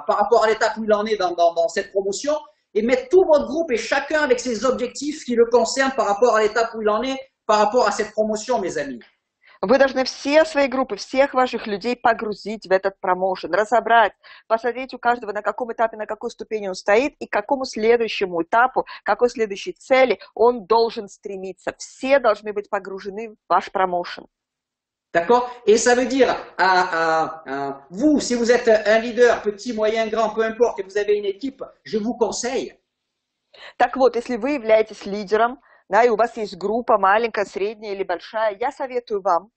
par rapport à l'étape où il en est dans cette promotion. Et mettre tout votre groupe et chacun avec ses objectifs qui le concernent par rapport à l'étape où il en est, par rapport à cette promotion, mes amis. Вы должны все свои группы, всех ваших людей погрузить в этот промоушен, разобрать, посмотреть у каждого, на каком этапе, на какой ступени он стоит и к какому следующему этапу, какой следующей цели он должен стремиться. Все должны быть погружены в ваш промоушен. D'accord? Et ça veut dire, vous, si vous êtes un leader, petit, moyen, grand, peu importe, et vous avez une équipe, je vous conseille. Так вот, если вы являетесь лидером, да, и у вас есть группа маленькая, средняя или большая, я советую вам.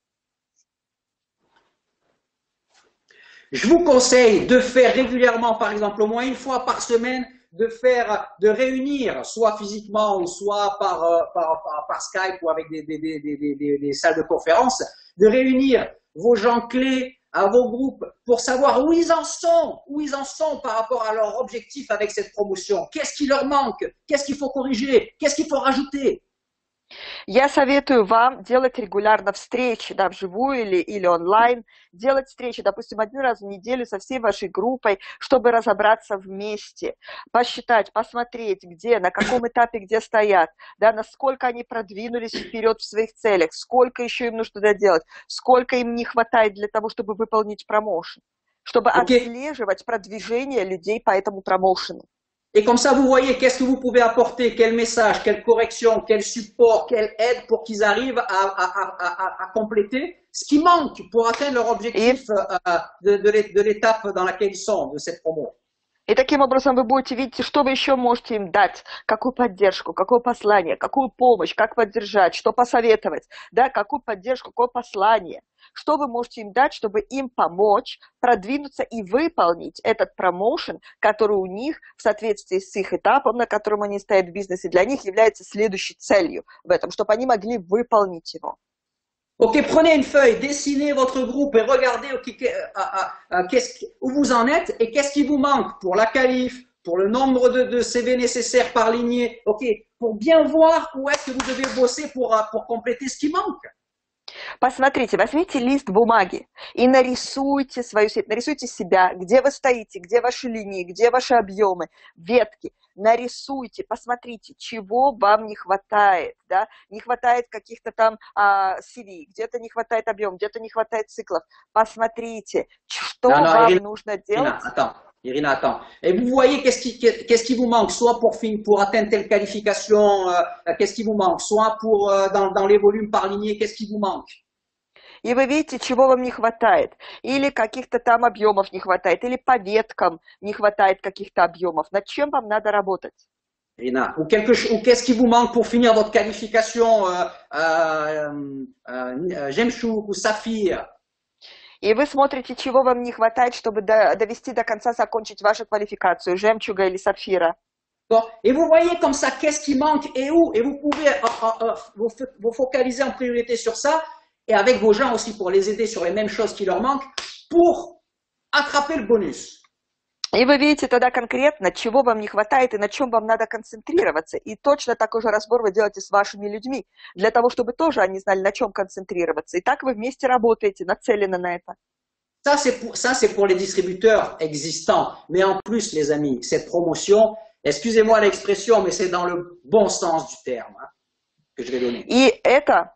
Je vous conseille de faire régulièrement, par exemple, au moins une fois par semaine, de réunir, soit physiquement ou soit par Skype ou avec des salles de conférence, de réunir vos gens clés à vos groupes pour savoir où ils en sont par rapport à leur objectif avec cette promotion. Qu'est-ce qui leur manque? Qu'est-ce qu'il faut corriger? Qu'est-ce qu'il faut rajouter? Я советую вам делать регулярно встречи, да, вживую или онлайн, делать встречи, допустим, 1 раз в неделю со всей вашей группой, чтобы разобраться вместе, посчитать, посмотреть, где, на каком этапе, где стоят, да, насколько они продвинулись вперед в своих целях, сколько еще им нужно доделать, сколько им не хватает для того, чтобы выполнить промоушен, чтобы отслеживать продвижение людей по этому промоушену. Et comme ça, vous voyez qu'est-ce que vous pouvez apporter, quel message, quelle correction, quel support, quelle aide pour qu'ils arrivent à compléter ce qui manque pour atteindre leur objectif de l'étape dans laquelle ils sont, de cette promo. И таким образом вы будете видеть, что вы еще можете им дать, какую поддержку, какое послание, какую помощь, как поддержать, что посоветовать, да, какую поддержку, какое послание. Что вы можете им дать, чтобы им помочь продвинуться и выполнить этот промоушен, который у них в соответствии с их этапом, на котором они стоят в бизнесе, для них является следующей целью в этом, чтобы они могли выполнить его. Ok, prenez une feuille, dessinez votre groupe et regardez où vous en êtes et qu'est-ce qui vous manque pour la qualif, pour le nombre de CV nécessaires par lignée, ok, pour bien voir où est-ce que vous devez bosser pour compléter ce qui manque. Посмотрите, возьмите лист бумаги и нарисуйте свою сеть, нарисуйте себя, где вы стоите, где ваши линии, где ваши объемы, ветки. Нарисуйте, посмотрите, чего вам не хватает, да? Не хватает каких-то там CV, где-то не хватает объема, где-то не хватает циклов. Посмотрите, что вам нужно делать. Irina, attends. Et vous voyez qu'est-ce qui vous manque, soit pour atteindre telle qualification, qu'est-ce qui vous manque, soit dans les volumes par lignée, qu'est-ce qui vous manque. И вы видите, чего вам не хватает. Или каких-то там объемов не хватает, или по веткам не хватает каких-то объемов. Над чем вам надо работать? Irina, ou qu'est-ce qui vous manque pour finir votre qualification Жемчуг ou Saphir. И вы смотрите, чего вам не хватает, чтобы довести до конца, закончить вашу квалификацию, жемчуга или сапфира. Et vous voyez comme ça, qu'est-ce qui manque et où, et vous pouvez vous focaliser en priorité sur ça, et avec vos gens aussi pour les aider sur les mêmes choses qui leur manquent, pour attraper le bonus. И вы видите тогда конкретно, чего вам не хватает и на чем вам надо концентрироваться. И точно такой же разбор вы делаете с вашими людьми, для того, чтобы тоже они знали, на чем концентрироваться. И так вы вместе работаете, нацелены на это. Ça, c'est pour les distributeurs existants. Mais en plus, les amis, cette promotion, excusez-moi l'expression, mais c'est dans le bon sens du terme que je vais donner. И это...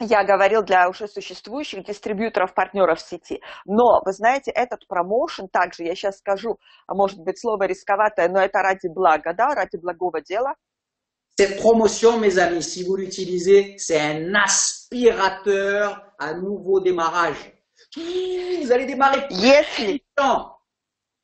Я говорил для уже существующих дистрибьюторов, партнеров в сети. Но, вы знаете, этот промоушен также, я сейчас скажу, может быть, слово рисковатое, но это ради блага, да, ради благого дела. Cette promotion, mes amis, si vous l'utilisez, c'est un aspirateur à nouveau démarrage. Vous allez démarrer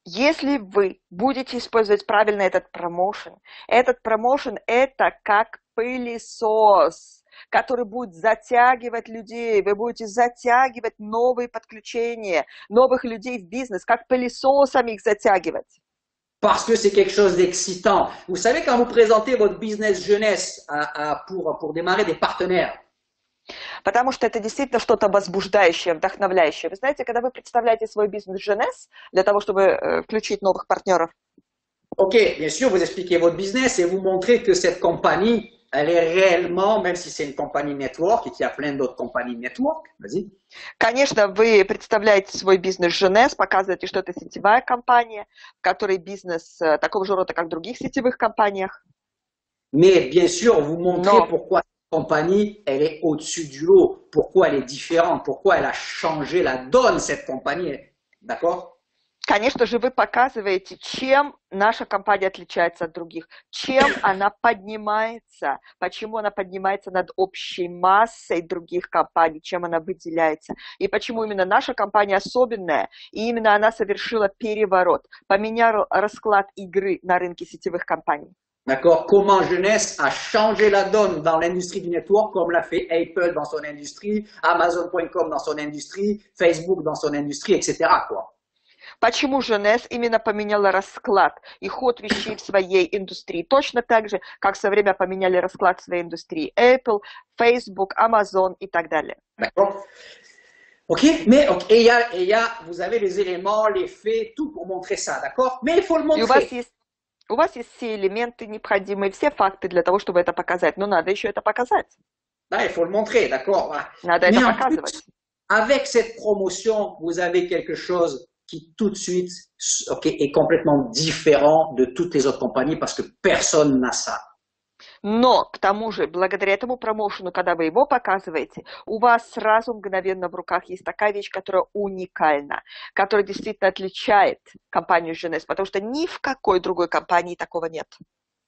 Если вы будете использовать правильно этот промоушен это как пылесос, который будет затягивать людей, вы будете затягивать новые подключения, новых людей в бизнес, как пылесосами их затягивать. Parce que c'est quelque chose d'excitant. Vous savez, quand vous présentez votre business jeunesse pour démarrer des partenaires, Потому что это действительно что-то возбуждающее, вдохновляющее. Вы знаете, когда вы представляете свой бизнес jeunesse для того, чтобы включить новых партнеров. Ok, bien sûr, vous expliquez votre business et vous montrez que cette compagnie, elle est réellement, même si c'est une compagnie network et qu'il y a plein d'autres compagnies network, vas-y. Конечно, вы представляете свой бизнес jeunesse, показываете, что это сетевая компания, в которой бизнес такого же рода, как в других сетевых компаниях. Mais bien sûr, vous montrez pourquoi cette compagnie, elle est au-dessus du lot. pourquoi elle est différente, pourquoi elle a changé la donne, cette compagnie. D'accord? Конечно же, вы показываете, чем наша компания отличается от других, чем она поднимается, почему она поднимается над общей массой других компаний, чем она выделяется, и почему именно наша компания особенная, и именно она совершила переворот, поменяла расклад игры на рынке сетевых компаний. D'accord? Comment Jeunesse a changé la donne dans l'industrie du network, comme l'a fait Apple dans son industrie, Amazon.com dans son industrie, Facebook dans son industrie, etc. quoi. Почему Женес именно поменяла расклад и ход вещей в своей индустрии? Точно так же, как в свое время поменяли расклад в своей индустрии Apple, Facebook, Amazon и так далее. D'accord? Ok, mais et il y a, vous avez les éléments, les faits, tout pour montrer ça, d'accord? Mais il faut le И montrer. у вас есть все элементы необходимые, все факты для того, чтобы это показать. Но надо еще это показать. Là, il faut le montrer, d'accord? Voilà. Надо Mais это en показывать. plus, avec cette promotion, vous avez quelque chose qui tout de suite est complètement différent de toutes les autres compagnies parce que personne n'a ça. Но, к тому же, благодаря этому промоушену, когда вы его показываете, у вас сразу мгновенно в руках есть такая вещь, которая уникальна, которая действительно отличает компанию Женес, потому что ни в какой другой компании такого нет.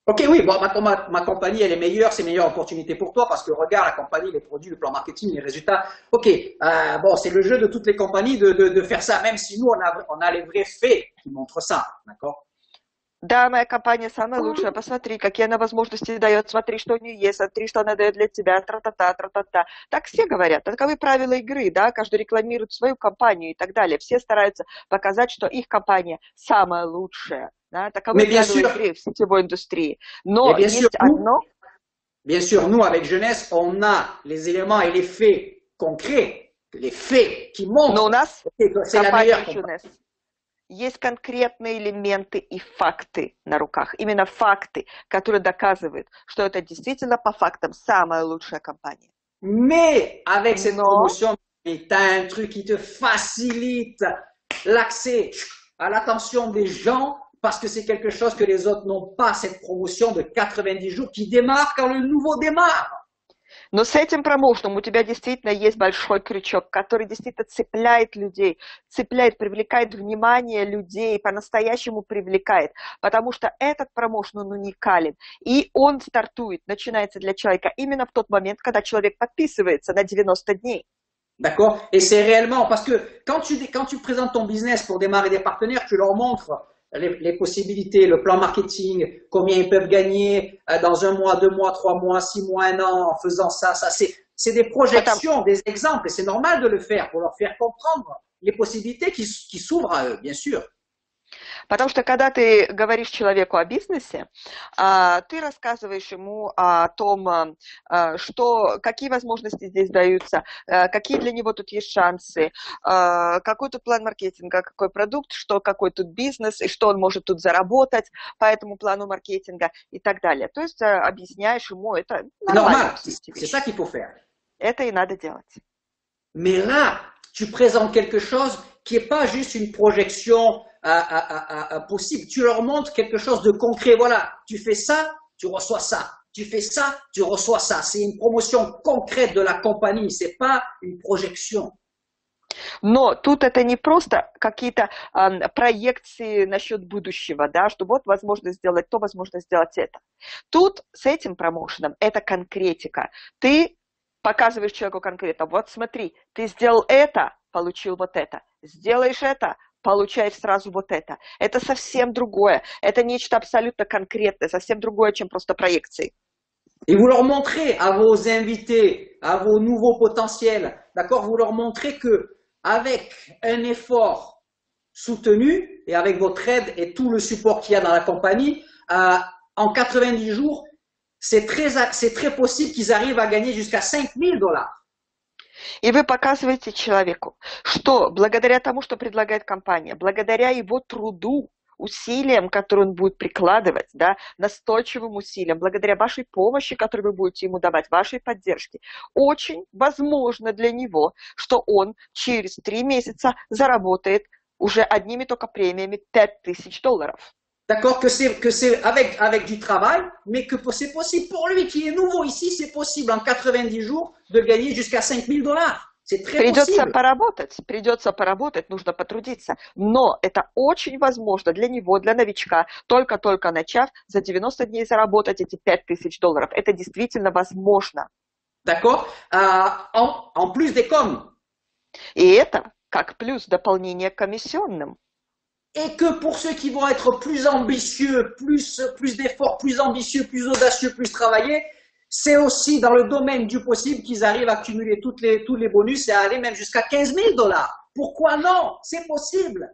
Ok, oui, bon, ma compagnie, elle est meilleure, c'est une meilleure opportunité pour toi parce que regarde la compagnie, les produits, le plan marketing, les résultats. Ok, bon, c'est le jeu de toutes les compagnies de faire ça, même si nous, on a les vrais faits qui montrent ça, d'accord? Да, моя компания самая лучшая, посмотри, какие она возможности дает, смотри, что у нее есть, смотри, что она дает для тебя, тра-та-та, тра-та-та. Так все говорят, таковы правила игры, да, каждый рекламирует свою компанию и так далее. Все стараются показать, что их компания самая лучшая, да, таковы правила игры в сетевой индустрии. Но есть одно... Bien sûr, nous, avec Jeunesse, on a les éléments et les faits concrets, les faits qui montrent Но у нас que c'est la meilleure компания compagnie. Jeunesse. Есть конкретные элементы и факты на руках. Именно факты, которые доказывают, что это действительно по фактам самая лучшая компания. Mais avec cette promotion, tu as un truc qui te facilite l'accès à l'attention des gens parce que c'est quelque chose que les autres n'ont pas, cette promotion de 90 jours qui démarre quand le nouveau démarre. Но с этим промоушеном у тебя действительно есть большой крючок, который действительно цепляет людей, цепляет, привлекает внимание людей, по-настоящему привлекает, потому что этот промоушен, он уникален, и он стартует, начинается для человека именно в тот момент, когда человек подписывается на 90 дней. D'accord? Et c'est réellement, parce que quand tu présentes ton business pour démarrer des partenaires, tu leur montres les possibilités, le plan marketing, combien ils peuvent gagner dans 1 mois, 2 mois, 3 mois, 6 mois, 1 an en faisant ça. C'est des projections, des exemples, et c'est normal de le faire pour leur faire comprendre les possibilités qui s'ouvrent à eux, bien sûr. Потому что когда ты говоришь человеку о бизнесе, ты рассказываешь ему о том, какие возможности здесь даются, какие для него тут есть шансы, какой тут план маркетинга, какой продукт, какой тут бизнес, и что он может тут заработать по этому плану маркетинга и так далее. То есть объясняешь ему, это нормально. C'est ça qu'il faut faire. Это и надо делать. Mais là, tu présentes quelque chose qui n'est pas juste une projection possible. Tu leur montres quelque chose de concret. Voilà, tu fais ça, tu reçois ça. Tu fais ça, tu reçois ça. C'est une promotion concrète de la compagnie. C'est pas une projection. Но тут это не просто какие-то проекции насчет будущего, да, что вот возможно сделать то, возможно сделать это. Тут с этим промоушеном это конкретика. Ты показываешь человеку конкретно, вот смотри, ты сделал это, получил вот это. Сделаешь это, получаешь сразу вот это. Это совсем другое. Это нечто абсолютно конкретное, совсем другое, чем просто проекции. Et vous leur montrez à vos invités, à vos nouveaux potentiels, d'accord, vous leur montrez que avec un effort soutenu et avec votre aide et tout le support qu'il y a dans la compagnie, en 90 jours, c'est très possible qu'ils arrivent à gagner jusqu'à $5,000. И вы показываете человеку, что благодаря тому, что предлагает компания, благодаря его труду, усилиям, которые он будет прикладывать, да, настойчивым усилиям, благодаря вашей помощи, которую вы будете ему давать, вашей поддержке, очень возможно для него, что он через 3 месяца заработает уже одними только премиями $5,000. D'accord, que c'est avec du travail, mais que c'est possible pour lui qui est nouveau ici, c'est possible en 90 jours de gagner jusqu'à 5000 $. C'est très possible. Придется поработать, нужно потрудиться. Но это очень возможно для него, для новичка, только-только начав, за 90 дней заработать эти $5000. Это действительно возможно. D'accord, en plus des coms. И это как плюс дополнение к комиссионным. Et que pour ceux qui vont être plus ambitieux, plus d'efforts, plus ambitieux, plus audacieux, plus travaillés, c'est aussi dans le domaine du possible qu'ils arrivent à cumuler tous les bonus et à aller même jusqu'à 15 000 $. Pourquoi non? C'est possible.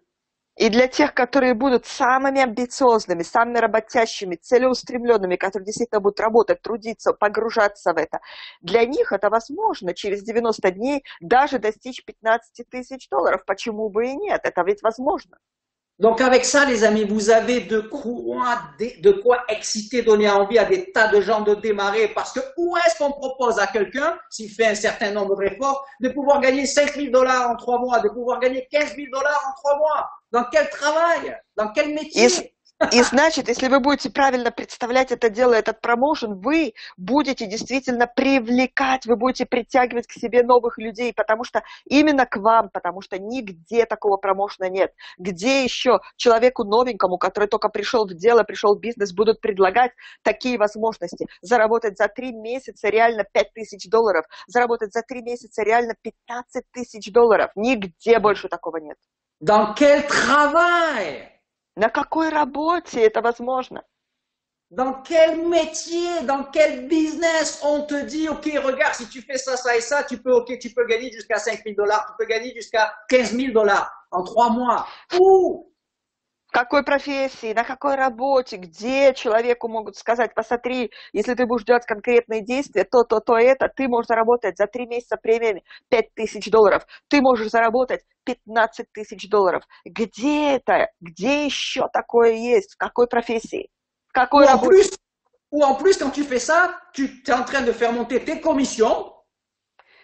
И для тех, которые будут самыми амбициозными, самыми работящими, целеустремленными, которые действительно будут работать, трудиться, погружаться в это, для них это возможно через 90 дней даже достичь $15 000. Почему бы и нет? Это ведь возможно. Donc avec ça, les amis, vous avez de quoi exciter, donner envie à des tas de gens de démarrer, parce que où est-ce qu'on propose à quelqu'un, s'il fait un certain nombre d'efforts, de pouvoir gagner 5 000 $ en 3 mois, de pouvoir gagner 15 000 $ en 3 mois? Dans quel travail? Dans quel métier? И значит, если вы будете правильно представлять это дело, этот промоушен, вы будете действительно привлекать, вы будете притягивать к себе новых людей, потому что именно к вам, потому что нигде такого промоушена нет. Где еще человеку новенькому, который только пришел в дело, пришел в бизнес, будут предлагать такие возможности? Заработать за 3 месяца реально $5000, заработать за 3 месяца реально $15 000. Нигде больше такого нет. Dans quel travail? На какой работе это возможно? Dans quel métier, dans quel business on te dit, ok, regarde, si tu fais ça, ça et ça, tu peux gagner jusqu'à 5 000 $, tu peux gagner jusqu'à 15 000 $ en 3 mois. Où? В какой профессии, на какой работе, где человеку могут сказать, посмотри, если ты будешь делать конкретные действия, то это, ты можешь заработать за 3 месяца премиями $5000, ты можешь заработать $15 000. Где это? Где еще такое есть? В какой профессии? В какой работе? Ou en plus, quand tu fais ça, tu es en train de faire monter tes commissions.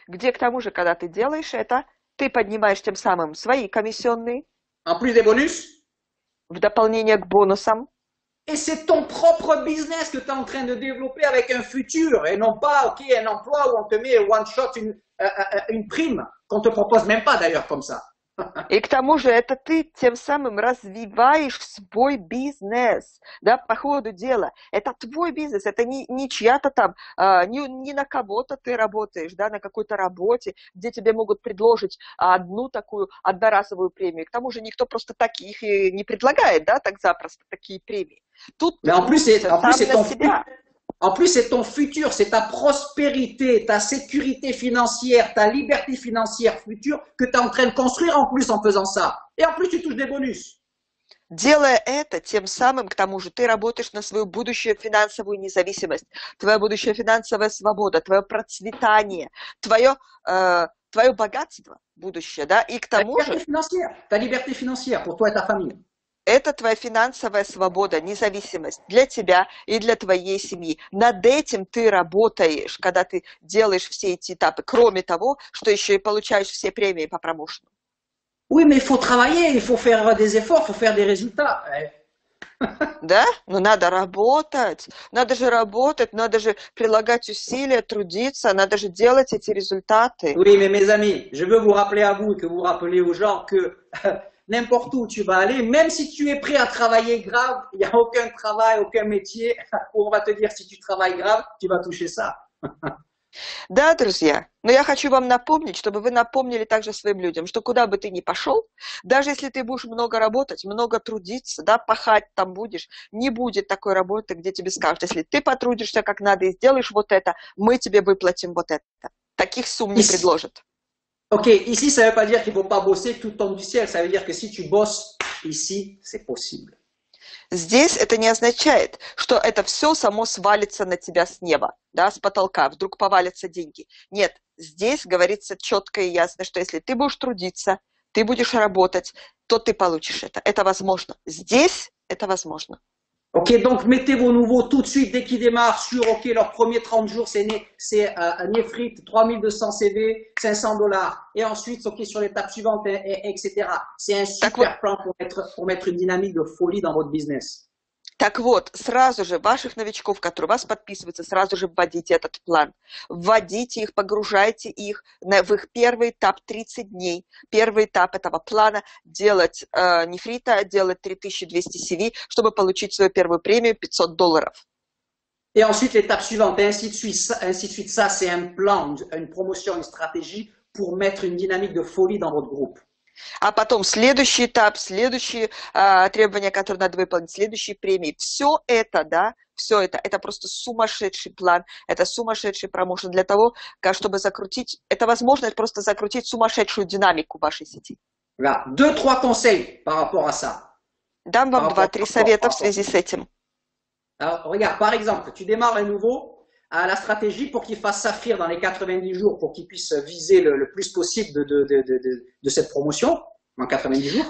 Где, к тому же, когда ты делаешь это, ты поднимаешь тем самым свои комиссионные. En plus des bonus. В дополнение к бонусам. Et c'est ton propre business que tu es en train de développer avec un futur et non pas, ok, un emploi où on te met one shot, une prime qu'on te propose même pas d'ailleurs comme ça. И к тому же это ты тем самым развиваешь свой бизнес, да, по ходу дела. Это твой бизнес, это не чья-то там, не на кого-то ты работаешь, да, на какой-то работе, где тебе могут предложить одну такую одноразовую премию. К тому же никто просто таких и не предлагает, да, так запросто такие премии. Тут ты сам на себя. En plus, c'est ton futur, c'est ta prospérité, ta sécurité financière, ta liberté financière future que tu es en train de construire en plus en faisant ça. Et en plus, tu touches des bonus. Делая это, тем самым, к тому же, ты работаешь на свою будущую финансовую независимость, твоя будущая финансовая свобода, твое процветание, твое богатство будущее, да, и к тому же... Ta liberté financière pour toi et ta famille. Это твоя финансовая свобода, независимость для тебя и для твоей семьи. Над этим ты работаешь, когда ты делаешь все эти этапы, кроме того, что еще и получаешь все премии по промоушену. Oui, mais il faut travailler, il faut faire des efforts, il faut faire des résultats. Да? Но надо работать. Надо же работать, надо же прилагать усилия, трудиться, надо же делать эти результаты. Oui, mais mes amis, je veux vous rappeler à vous et que vous rappelez aux gens que n'importe où tu vas aller, même si tu es prêt à travailler grave, il n'y a aucun travail, aucun métier où on va te dire si tu travailles grave, tu vas toucher ça. Да, друзья, но я хочу вам напомнить, чтобы вы напомнили также своим людям, что куда бы ты ни пошел, даже если ты будешь много работать, много трудиться, да, пахать там будешь, не будет такой работы, где тебе скажут, если ты потрудишься как надо и сделаешь вот это, мы тебе выплатим вот это. Таких сумм не предложат. Ok, ici, ça ne veut pas dire qu'il ne faut pas bosser, tout tombe du ciel. Ça veut dire que si tu bosses ici, c'est possible. Здесь это не означает, что это все само свалится на тебя с неба, да, с потолка, вдруг повалятся деньги. Нет, здесь говорится четко и ясно, что если ты будешь трудиться, ты будешь работать, то ты получишь это. Это возможно. Здесь это возможно. Ok, donc mettez vos nouveaux tout de suite dès qu'ils démarrent sur, ok, leurs premiers 30 jours, c'est Nefrit, 3200 CV, $500. Et ensuite, ok, sur l'étape suivante, etc. C'est un super plan pour mettre une dynamique de folie dans votre business. Так вот, сразу же ваших новичков, которые у вас подписываются, сразу же вводите этот план. Вводите их, погружайте их в их первый этап 30 дней. Первый этап этого плана делать нефрита, делать 3200 CV, чтобы получить свою первую премию $500. Et ensuite, l'étape suivante, et ainsi de suite. Ainsi de suite. Ça, c'est un plan, une promotion, une stratégie pour mettre une dynamique de folie dans votre groupe. А потом следующий этап, следующие требования, которые надо выполнить, следующие премии. Все это, да, все это просто сумасшедший план, это сумасшедший промоушен для того, чтобы закрутить, это возможность просто закрутить сумасшедшую динамику вашей сети. Voilà. 2-3 conseils par rapport à ça. Дам вам 2-3 совета в связи с этим. Alors, regarde, par exemple, tu démarres un nouveau, la stratégie pour qu'il fasse saphir dans les 90 jours, pour qu'il puisse viser le plus possible de cette promotion, en 90 jours.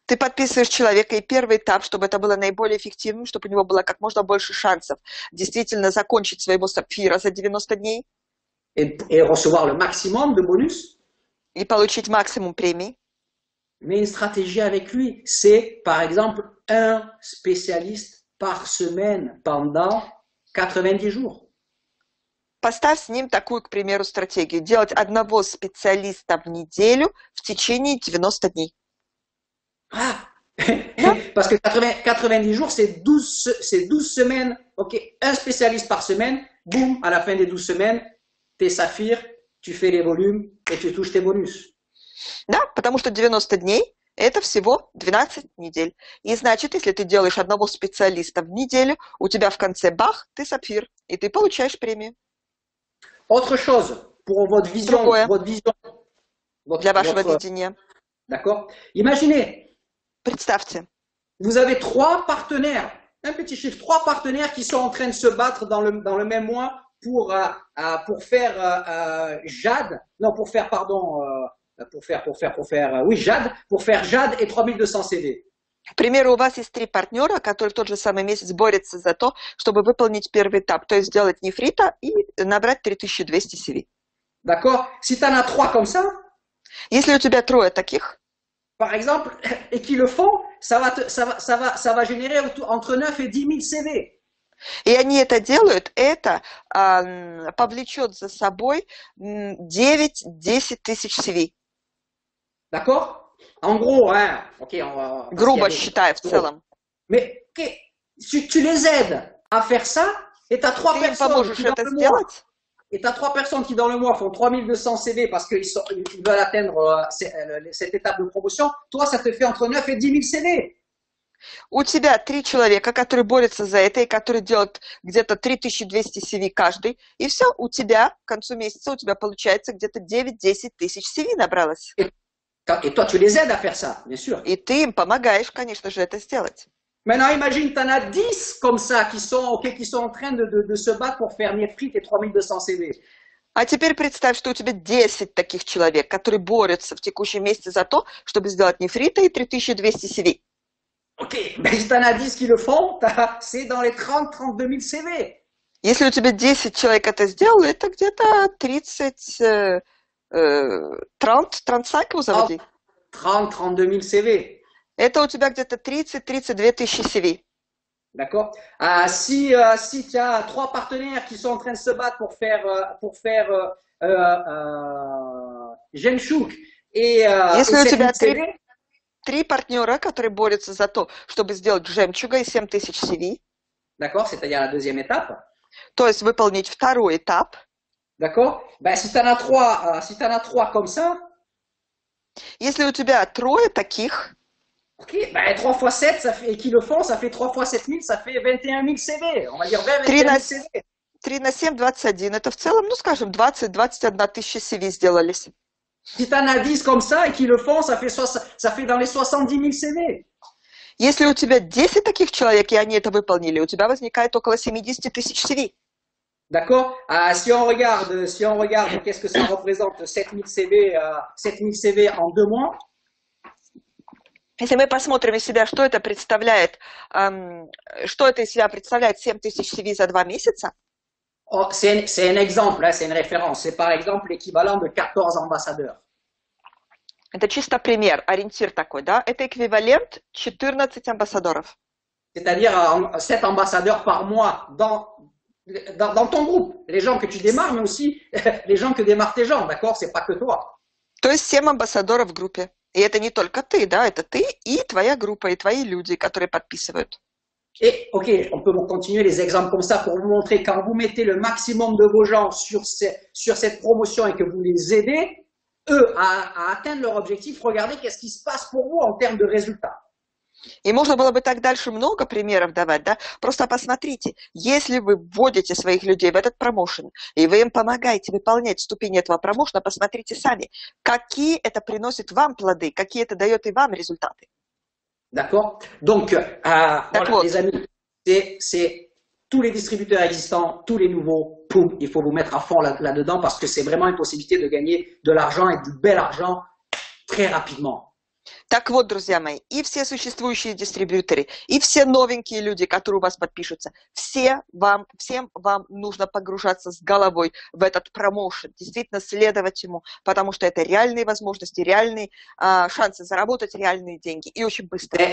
Ты подписываешь человека, и первый этап, чтобы это было наиболее эффективным, чтобы у него было как можно больше шансов действительно закончить своего сапфира за 90 дней. Et recevoir le maximum de bonus. И получить максимум премий. Mais une stratégie avec lui, c'est par exemple un spécialiste par semaine pendant 90 jours. Поставь с ним такую, к примеру, стратегию. Делать одного специалиста в неделю в течение 90 дней. Ah. Parce que 90 jours, c'est 12 semaines. Ok, un spécialiste par semaine. Boum, à la fin des 12 semaines, tes saphirs, tu fais les volumes et tu touches tes bonus. Да, потому что 90 дней – это всего 12 недель. И значит, если ты делаешь одного специалиста в неделю, у тебя в конце бах, ты сапфир, и ты получаешь премию. Autre chose, pour votre vision, Другое. Для вашего видения. D'accord. Imaginez. Представьте. Vous avez 3 partenaires, un petit chiffre, 3 partenaires qui sont en train de se battre dans le même mois pour faire Jade, non, pour faire, pardon, pour faire Jade et 3200 CV. К примеру, у вас есть 3 партнера, которые в тот же самый месяц борются за то, чтобы выполнить первый этап, то есть сделать нефрита и набрать 3200 CV. D'accord. Si tu en as 3 comme ça, если у тебя 3 таких, par exemple, et qui le font, ça va générer entre 9 et 10 000 CV. И они это делают, это повлечет за собой 9-10 тысяч CV. D'accord? En gros, hein, okay, грубо считая в целом. Mais si tu les aides à faire ça, et tu as 3 personnes qui dans le mois, et tu as 3 personnes qui dans le mois font 3200 CV parce qu'ils veulent atteindre cette étape de promotion, toi ça te fait entre 9 et 10 000 CV. У тебя 3 человека, которые борются за это и которые делают где-то 3200 CV каждый, и все, у тебя к концу месяца у тебя получается где-то 9-10 тысяч CV набралось. Et toi, tu les aides à faire ça, bien sûr. И ты им помогаешь, конечно же, это сделать. Maintenant, imagine, tu en as 10 comme ça qui sont en train de se battre pour faire Nefrit et 3200 CV. А теперь представь, что у тебя 10 таких человек, которые борются в текущем месяце за то, чтобы сделать нефрита и 3200 CV. Ok, mais si tu en as 10 qui le font, c'est dans les 30-32 000 CV. Если у тебя 10 человек это сделало, это где-то 35 vous avez dit? 30-32 000 CV. Это у тебя где-то 30-32 тысячи CV. D'accord. Si tu as 3 partenaires qui sont en train de se battre pour faire Genshuk et если у тебя CV, 3 партнера, которые борются за то, чтобы сделать жемчуга и 7000 CV. D'accord, c'est-à-dire la deuxième étape. То есть выполнить второй этап. D'accord. Ben, si tu en as 3 comme ça. Если у тебя 3 таких. Ok, ben 3 fois 7, ça fait, et qui le font, ça fait 3 fois 7 000, ça fait 21 000 CV. On va dire 21 000 CV. 3 на 7, 21. Это в целом, ну скажем, 20-21 тысяча CV сделались. Si tu en as 10 comme ça et qui le font, ça fait dans les 70 000 CV. Если у тебя 10 таких человек, и они это выполнили, у тебя возникает около 70 тысяч CV. D'accord. Si on regarde, qu'est-ce que ça représente 7000 CV en 2 mois. Если мы посмотрим из себя, что это представляет, что это из себя представляет 7000 CV за 2 месяца. Oh, c'est un exemple, hein, c'est une référence. C'est par exemple l'équivalent de 14 ambassadeurs. Это чисто пример, ориентир такой, да? Это эквивалент 14 амбассадоров. c'est-à-dire 7 ambassadeurs par mois dans ton groupe. Les gens que tu démarres, mais aussi les gens que démarrent tes gens, d'accord? C'est pas que toi. То есть 7 амбассадоров в группе. И это не только ты, да, это ты и твоя группа, и твои люди, которые подписывают. Et, ok, on peut continuer les exemples comme ça pour vous montrer quand vous mettez le maximum de vos gens sur cette promotion et que vous les aidez, eux, à atteindre leur objectif, regardez qu'est-ce qui se passe pour vous en termes de résultats. И можно было бы так дальше много примеров давать, да? Просто посмотрите, если вы вводите своих людей в этот промоушен, и вы им помогаете выполнять ступени этого промоушена, посмотрите сами, какие это приносит вам плоды, какие это дает и вам результаты. D'accord? Donc, voilà, les amis, c'est tous les distributeurs existants, tous les nouveaux, poum, il faut vous mettre à fond là-dedans parce que c'est vraiment une possibilité de gagner de l'argent et du bel argent très rapidement. Так вот, друзья мои, и все существующие дистрибьюторы, и все новенькие люди, которые у вас подпишутся, всем вам нужно погружаться с головой в этот промоушен, действительно следовать ему, потому что это реальные возможности, реальные шансы заработать реальные деньги и очень быстро.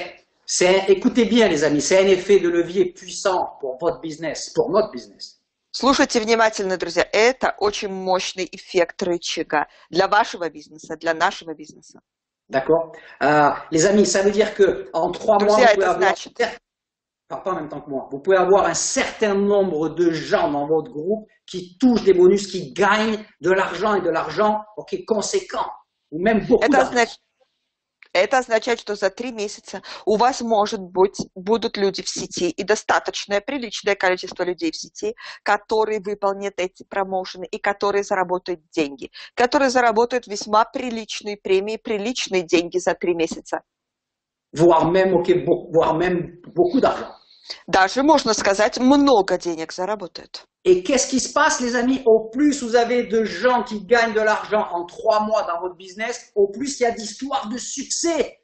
Écoutez bien, les amis, c'est un effet de levier puissant pour votre business, pour notre business. Слушайте внимательно, друзья, это очень мощный эффект рычага для вашего бизнеса, для нашего бизнеса. D'accord. Les amis, ça veut dire que en 3 mois, vous pouvez avoir, pas en même temps que moi, vous pouvez avoir un certain nombre de gens dans votre groupe qui touchent des bonus, qui gagnent de l'argent et de l'argent, ok, conséquent, ou même beaucoup d'argent. Это означает, что за 3 месяца у вас, может быть, будут люди в сети и достаточное, приличное количество людей в сети, которые выполнят эти промоушены и которые заработают деньги, которые заработают весьма приличные премии, приличные деньги за 3 месяца. Voire même beaucoup d'argent. Даже, можно сказать, много денег заработают. Et qu'est-ce qui se passe, les amis? Au plus vous avez de gens qui gagnent de l'argent en 3 mois dans votre business, au plus il y a d'histoires de succès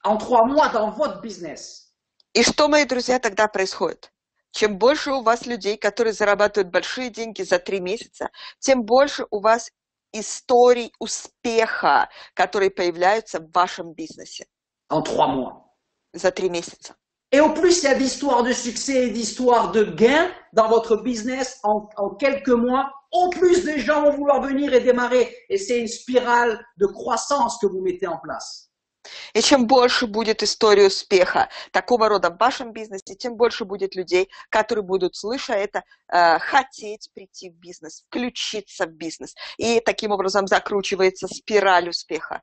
en 3 mois dans votre business. И что, мои друзья, тогда происходит? Чем больше у вас людей, которые зарабатывают большие деньги за 3 месяца, тем больше у вас историй успеха, которые появляются в вашем бизнесе. En 3 mois. За 3 месяца. Et au plus, il y a d'histoires de succès et d'histoires de gains dans votre business en quelques mois, au plus de gens vont vouloir venir et démarrer. Et c'est une spirale de croissance que vous mettez en place. И чем больше будет история успеха такого рода в вашем бизнесе, тем больше будет людей, которые будут, слыша это, хотеть прийти в бизнес, включиться в бизнес. И таким образом закручивается спираль успеха.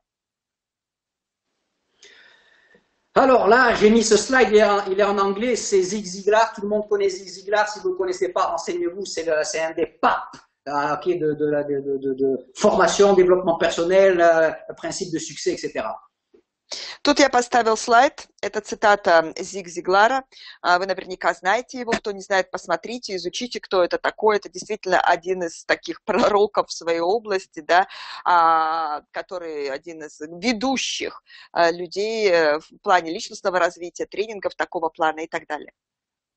Alors là, j'ai mis ce slide, il est en anglais, c'est Zig Ziglar, tout le monde connaît Zig Ziglar, si vous ne le connaissez pas, renseignez-vous, c'est un des papes de formation, développement personnel, principe de succès, etc. Тут я поставил слайд, это цитата Зиг Зиглара, вы наверняка знаете его, кто не знает, посмотрите, изучите, кто это такой, это действительно один из таких пророков в своей области, да, который один из ведущих людей в плане личностного развития, тренингов такого плана и так далее.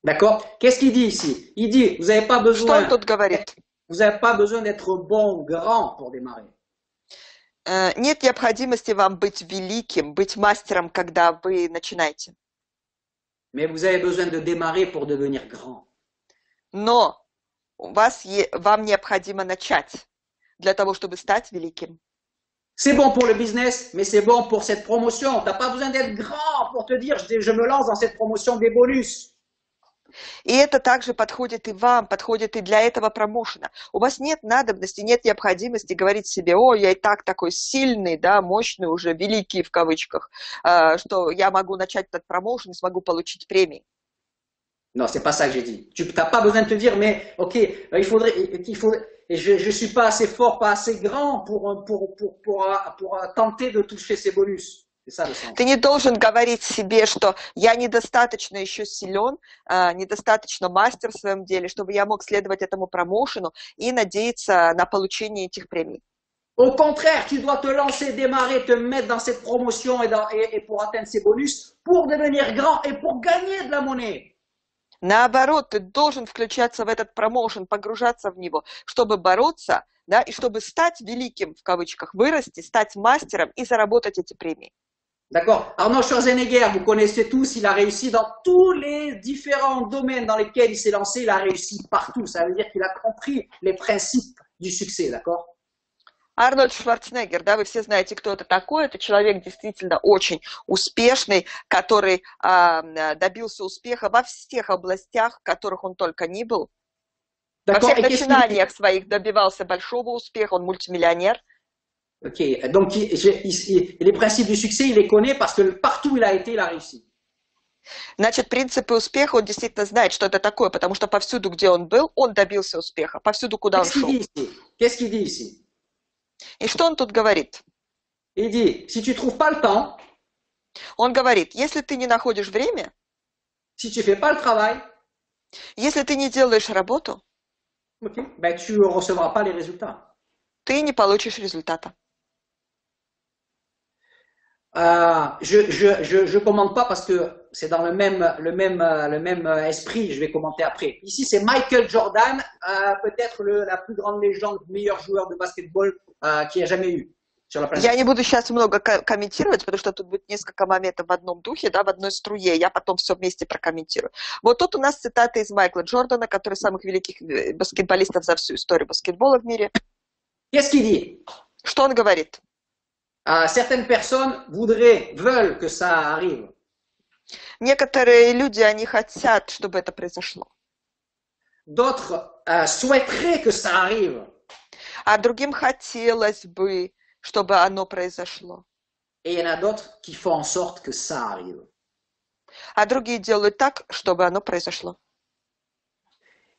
D'accord? Qu'est-ce qu'il dit ici? Il dit, vous n'avez pas besoin, что он тут говорит? Vous n'avez pas besoin d'être bon, grand pour démarrer. Нет необходимости вам быть великим, быть мастером, когда вы начинаете. Mais vous avez besoin de démarrer pour devenir grand. Но вам необходимо начать для того, чтобы стать великим. C'est bon pour le business, mais c'est bon pour cette promotion. Tu n'as pas besoin d'être grand pour te dire, je me lance dans cette promotion des bonus. И это также подходит и вам, подходит и для этого промоушена. У вас нет надобности, нет необходимости говорить себе, о, я и так такой сильный, да, мощный уже, великий в кавычках, что я могу начать этот промоушен и смогу получить премии. Non, c'est pas ça que j'ai dit. Tu n'as pas besoin de te dire, mais ok, il faudrait, je suis pas assez fort, pas assez grand pour tenter de toucher ces bonus. Ты не должен говорить себе, что я недостаточно еще силен, недостаточно мастер в своем деле, чтобы я мог следовать этому промоушену и надеяться на получение этих премий. Au contraire, tu dois te lancer, démarrer, te mettre dans cette promotion et pour atteindre ces bonus, pour devenir grand et pour gagner de la monnaie. Наоборот, ты должен включаться в этот промоушен, погружаться в него, чтобы бороться, да, и чтобы стать великим, в кавычках, вырасти, стать мастером и заработать эти премии. D'accord. Arnold Schwarzenegger, vous connaissez tous, il a réussi dans tous les différents domaines dans lesquels il s'est lancé, il a réussi partout. Ça veut dire qu'il a compris les principes du succès, d'accord? Арнольд Шварценеггер, да, вы все знаете, кто это такой. Это человек действительно очень успешный, который добился успеха во всех областях, в которых он только ни был. Во всех начинаниях своих добивался большого успеха, он мультимиллионер. Ok, donc les principes du succès, il les connaît parce que partout où il a été, il a réussi. Значит, принципы успеха он действительно знает, что это такое, потому что повсюду, где он был, он добился успеха. Повсюду, куда он шел. Qu'est-ce qu'il dit ici? И что он тут говорит? Il dit, si tu trouves pas le temps, он говорит, если ты не находишь время, si tu fais pas le travail, если ты не делаешь работу, okay, ben tu ne recevras pas les résultats. Ты не получишь результата. Je commande pas parce que c'est dans le même esprit, je vais commenter après. Ici, c'est Michael Jordan, peut-être la plus grande légende, meilleur joueur de basketball qu'il y a jamais eu sur la planète. Я не буду сейчас много комментировать, потому что тут будет несколько моментов в одном духе, да, в одной струе. Я потом все вместе прокомментирую. Вот тут у нас цитата из Майкла Джордана, который самых великих баскетболистов за всю историю баскетбола в мире. Qu'est-ce qu'il dit? Что он говорит? Certaines personnes veulent que ça arrive. Некоторые люди, они хотят, чтобы это произошло. D'autres souhaiteraient que ça arrive. А другим хотелось бы, чтобы оно произошло. Et il y en a d'autres qui font en sorte que ça arrive. А другие делают так, чтобы оно произошло.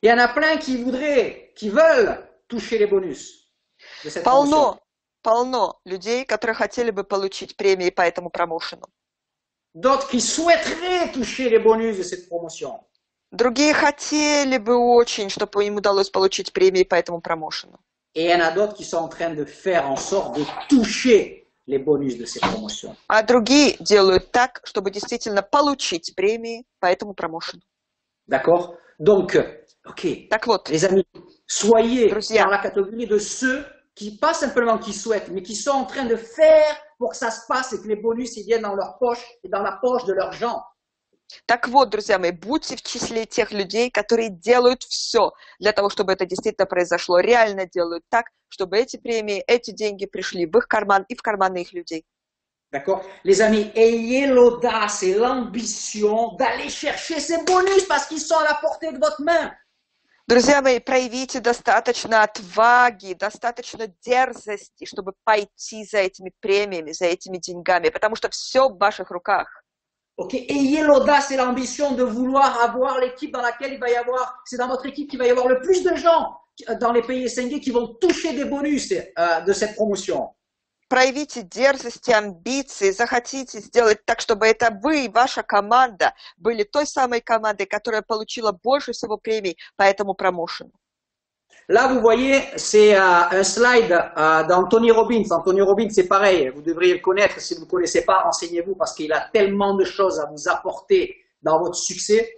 Il y en a plein qui veulent toucher les bonus de cette promotion. Полно людей, которые хотели бы получить премии по этому промоушену. D'autres qui souhaiteraient toucher les bonus de cette promotion. Другие хотели бы очень, чтобы им удалось получить премии по этому промоушену. Et il y en a d'autres qui sont en train de faire en sorte de toucher les bonus de cette promotion. А другие делают так, чтобы действительно получить премии по этому промоушену. D'accord? Donc, ok. Так вот, les amis, soyez друзья, dans la catégorie de ceux qui, pas simplement qui souhaitent, mais qui sont en train de faire pour que ça se passe et que les bonus ils viennent dans leur poche et dans la poche de leurs gens. Так вот, друзья мои, будьте в числе тех людей, которые делают все для того, чтобы это действительно произошло, реально делают так, чтобы эти премии, эти деньги пришли в их карман и в карманы их людей. D'accord? Les amis, ayez l'audace et l'ambition d'aller chercher ces bonus parce qu'ils sont à la portée de votre main. Друзья мои, проявите достаточно отваги, достаточно дерзости, чтобы пойти за этими премиями, за этими деньгами, потому что все в ваших руках. Okay. Ayez l'audace et l'ambition de vouloir avoir l'équipe dans laquelle il va y avoir, c'est dans votre équipe qu'il va y avoir le plus de gens dans les pays SNG qui vont toucher des bonus de cette promotion. Проявите дерзость и амбиции, захотите сделать так, чтобы это вы и ваша команда были той самой командой, которая получила больше всего премий по этому промоушену. Là, vous voyez, c'est un slide d'Anthony Robbins. Anthony Robbins, c'est pareil, vous devriez le connaître. Si vous ne le connaissez pas, renseignez-vous parce qu'il a tellement de choses à vous apporter dans votre succès.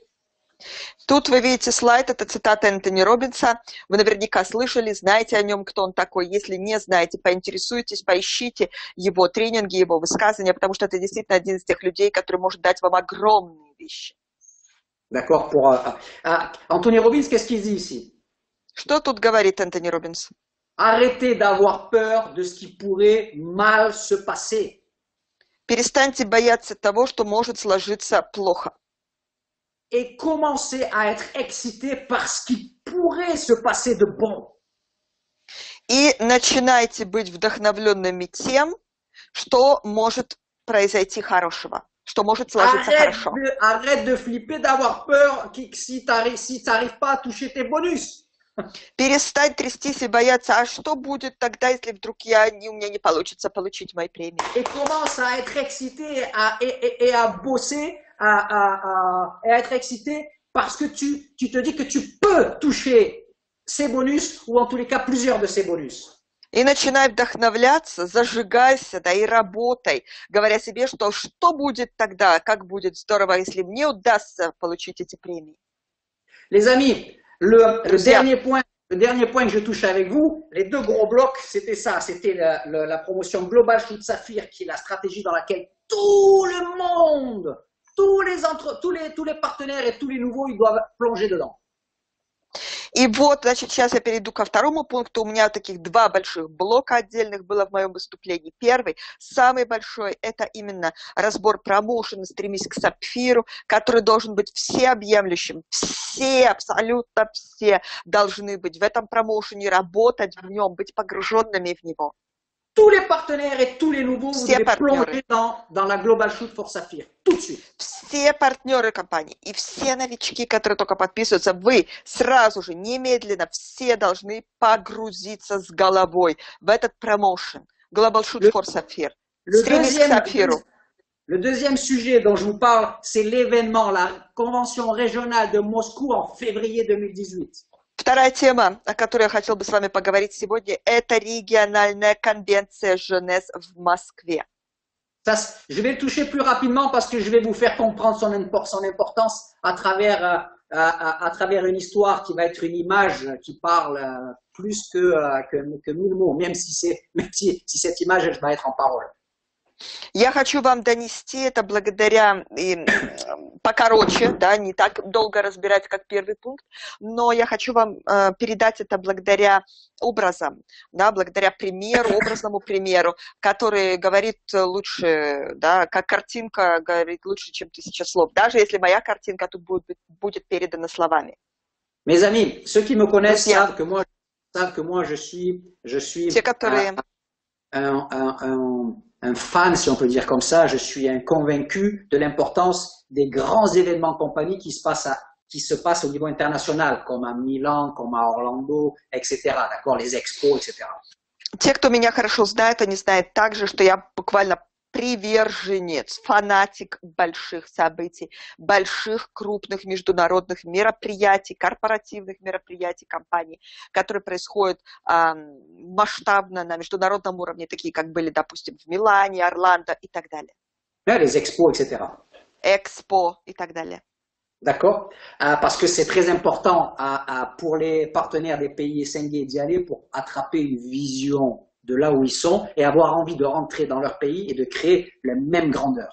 Тут вы видите слайд, это цитата Энтони Робинса. Вы наверняка слышали, знаете о нем, кто он такой. Если не знаете, поинтересуйтесь, поищите его тренинги, его высказывания, потому что это действительно один из тех людей, который может дать вам огромные вещи. D'accord. Anthony Robbins, qu'est-ce qu'il dit ici? Что тут говорит Энтони Робинс? Arrêtez d'avoir peur de ce qui pourrait mal se passer. Перестаньте бояться того, что может сложиться плохо. Et commencez à être excité par ce qui pourrait se passer de bon. И начинайте быть вдохновленными тем, что может произойти хорошего, что может сложиться хорошо. Arrête de flipper, d'avoir peur si t'arrives pas à toucher tes bonus. Перестать трястись и бояться, а что будет тогда, если вдруг у меня не получится получить мои премии? Et commence à être excité et à bosser, et à être excité parce que tu te dis que tu peux toucher ces bonus ou en tous les cas plusieurs de ces bonus. И начинай вдохновляться, зажигайся, да и работай, говоря себе, что будет тогда, как будет здорово, если мне удастся получить эти премии. Les amis, le dernier point que je touche avec vous, les deux gros blocs, c'était ça, c'était la promotion Global Shoot Sapphire, qui est la stratégie dans laquelle tout le monde, tous les partenaires et tous les nouveaux, ils doivent plonger dedans. И вот, значит, сейчас я перейду ко второму пункту. У меня таких два больших блока отдельных было в моем выступлении. Первый, самый большой, это именно разбор промоушена «Стремись к сапфиру», который должен быть всеобъемлющим. Все, абсолютно все должны быть в этом промоушене, работать в нем, быть погруженными в него. Tous les partenaires et tous les nouveaux, vous devez plonger dans la Global Shoot for Sapphire, tout de suite. Все партнеры компании и все новички, которые только подписываются, вы сразу же, немедленно, все должны погрузиться с головой в этот промоушен. Global Shoot for Sapphire. Стремись к сапфиру. Le deuxième sujet dont je vous parle, c'est l'événement, la convention régionale de Moscou en février 2018. Вторая тема, о которой я хотела бы с вами поговорить сегодня, это региональная конвенция Женес в Москве. Je vais le toucher plus rapidement parce que je vais vous faire comprendre son importance à travers une histoire qui va être une image qui parle plus que 1000 mots, même si cette image va être en parole. Я хочу вам донести это благодаря, покороче, да, не так долго разбирать, как первый пункт, но я хочу вам передать это благодаря образам, да, благодаря примеру, образному примеру, который говорит лучше, да, как картинка говорит лучше, чем 1000 слов, даже если моя картинка тут будет передана словами. Mes amis, ceux qui me connaissent savent que moi je suis Те, которые... un fan, si on peut dire comme ça, je suis un convaincu de l'importance des grands événements de compagnie qui se passent au niveau international, comme à Milan, comme à Orlando, etc. D'accord, les expos, etc. Те, кто меня хорошо знает, они знают также, что я буквально приверженец, фанатик больших событий, больших крупных международных мероприятий, корпоративных мероприятий компаний, которые происходят масштабно на международном уровне, такие как были, допустим, в Милане, Орландо и так далее. Les expos, etc. Экспо и так далее. D'accord, parce que c'est très important pour les partenaires des pays SNG d'y aller pour attraper une vision de là où ils sont et avoir envie de rentrer dans leur pays et de créer la même grandeur.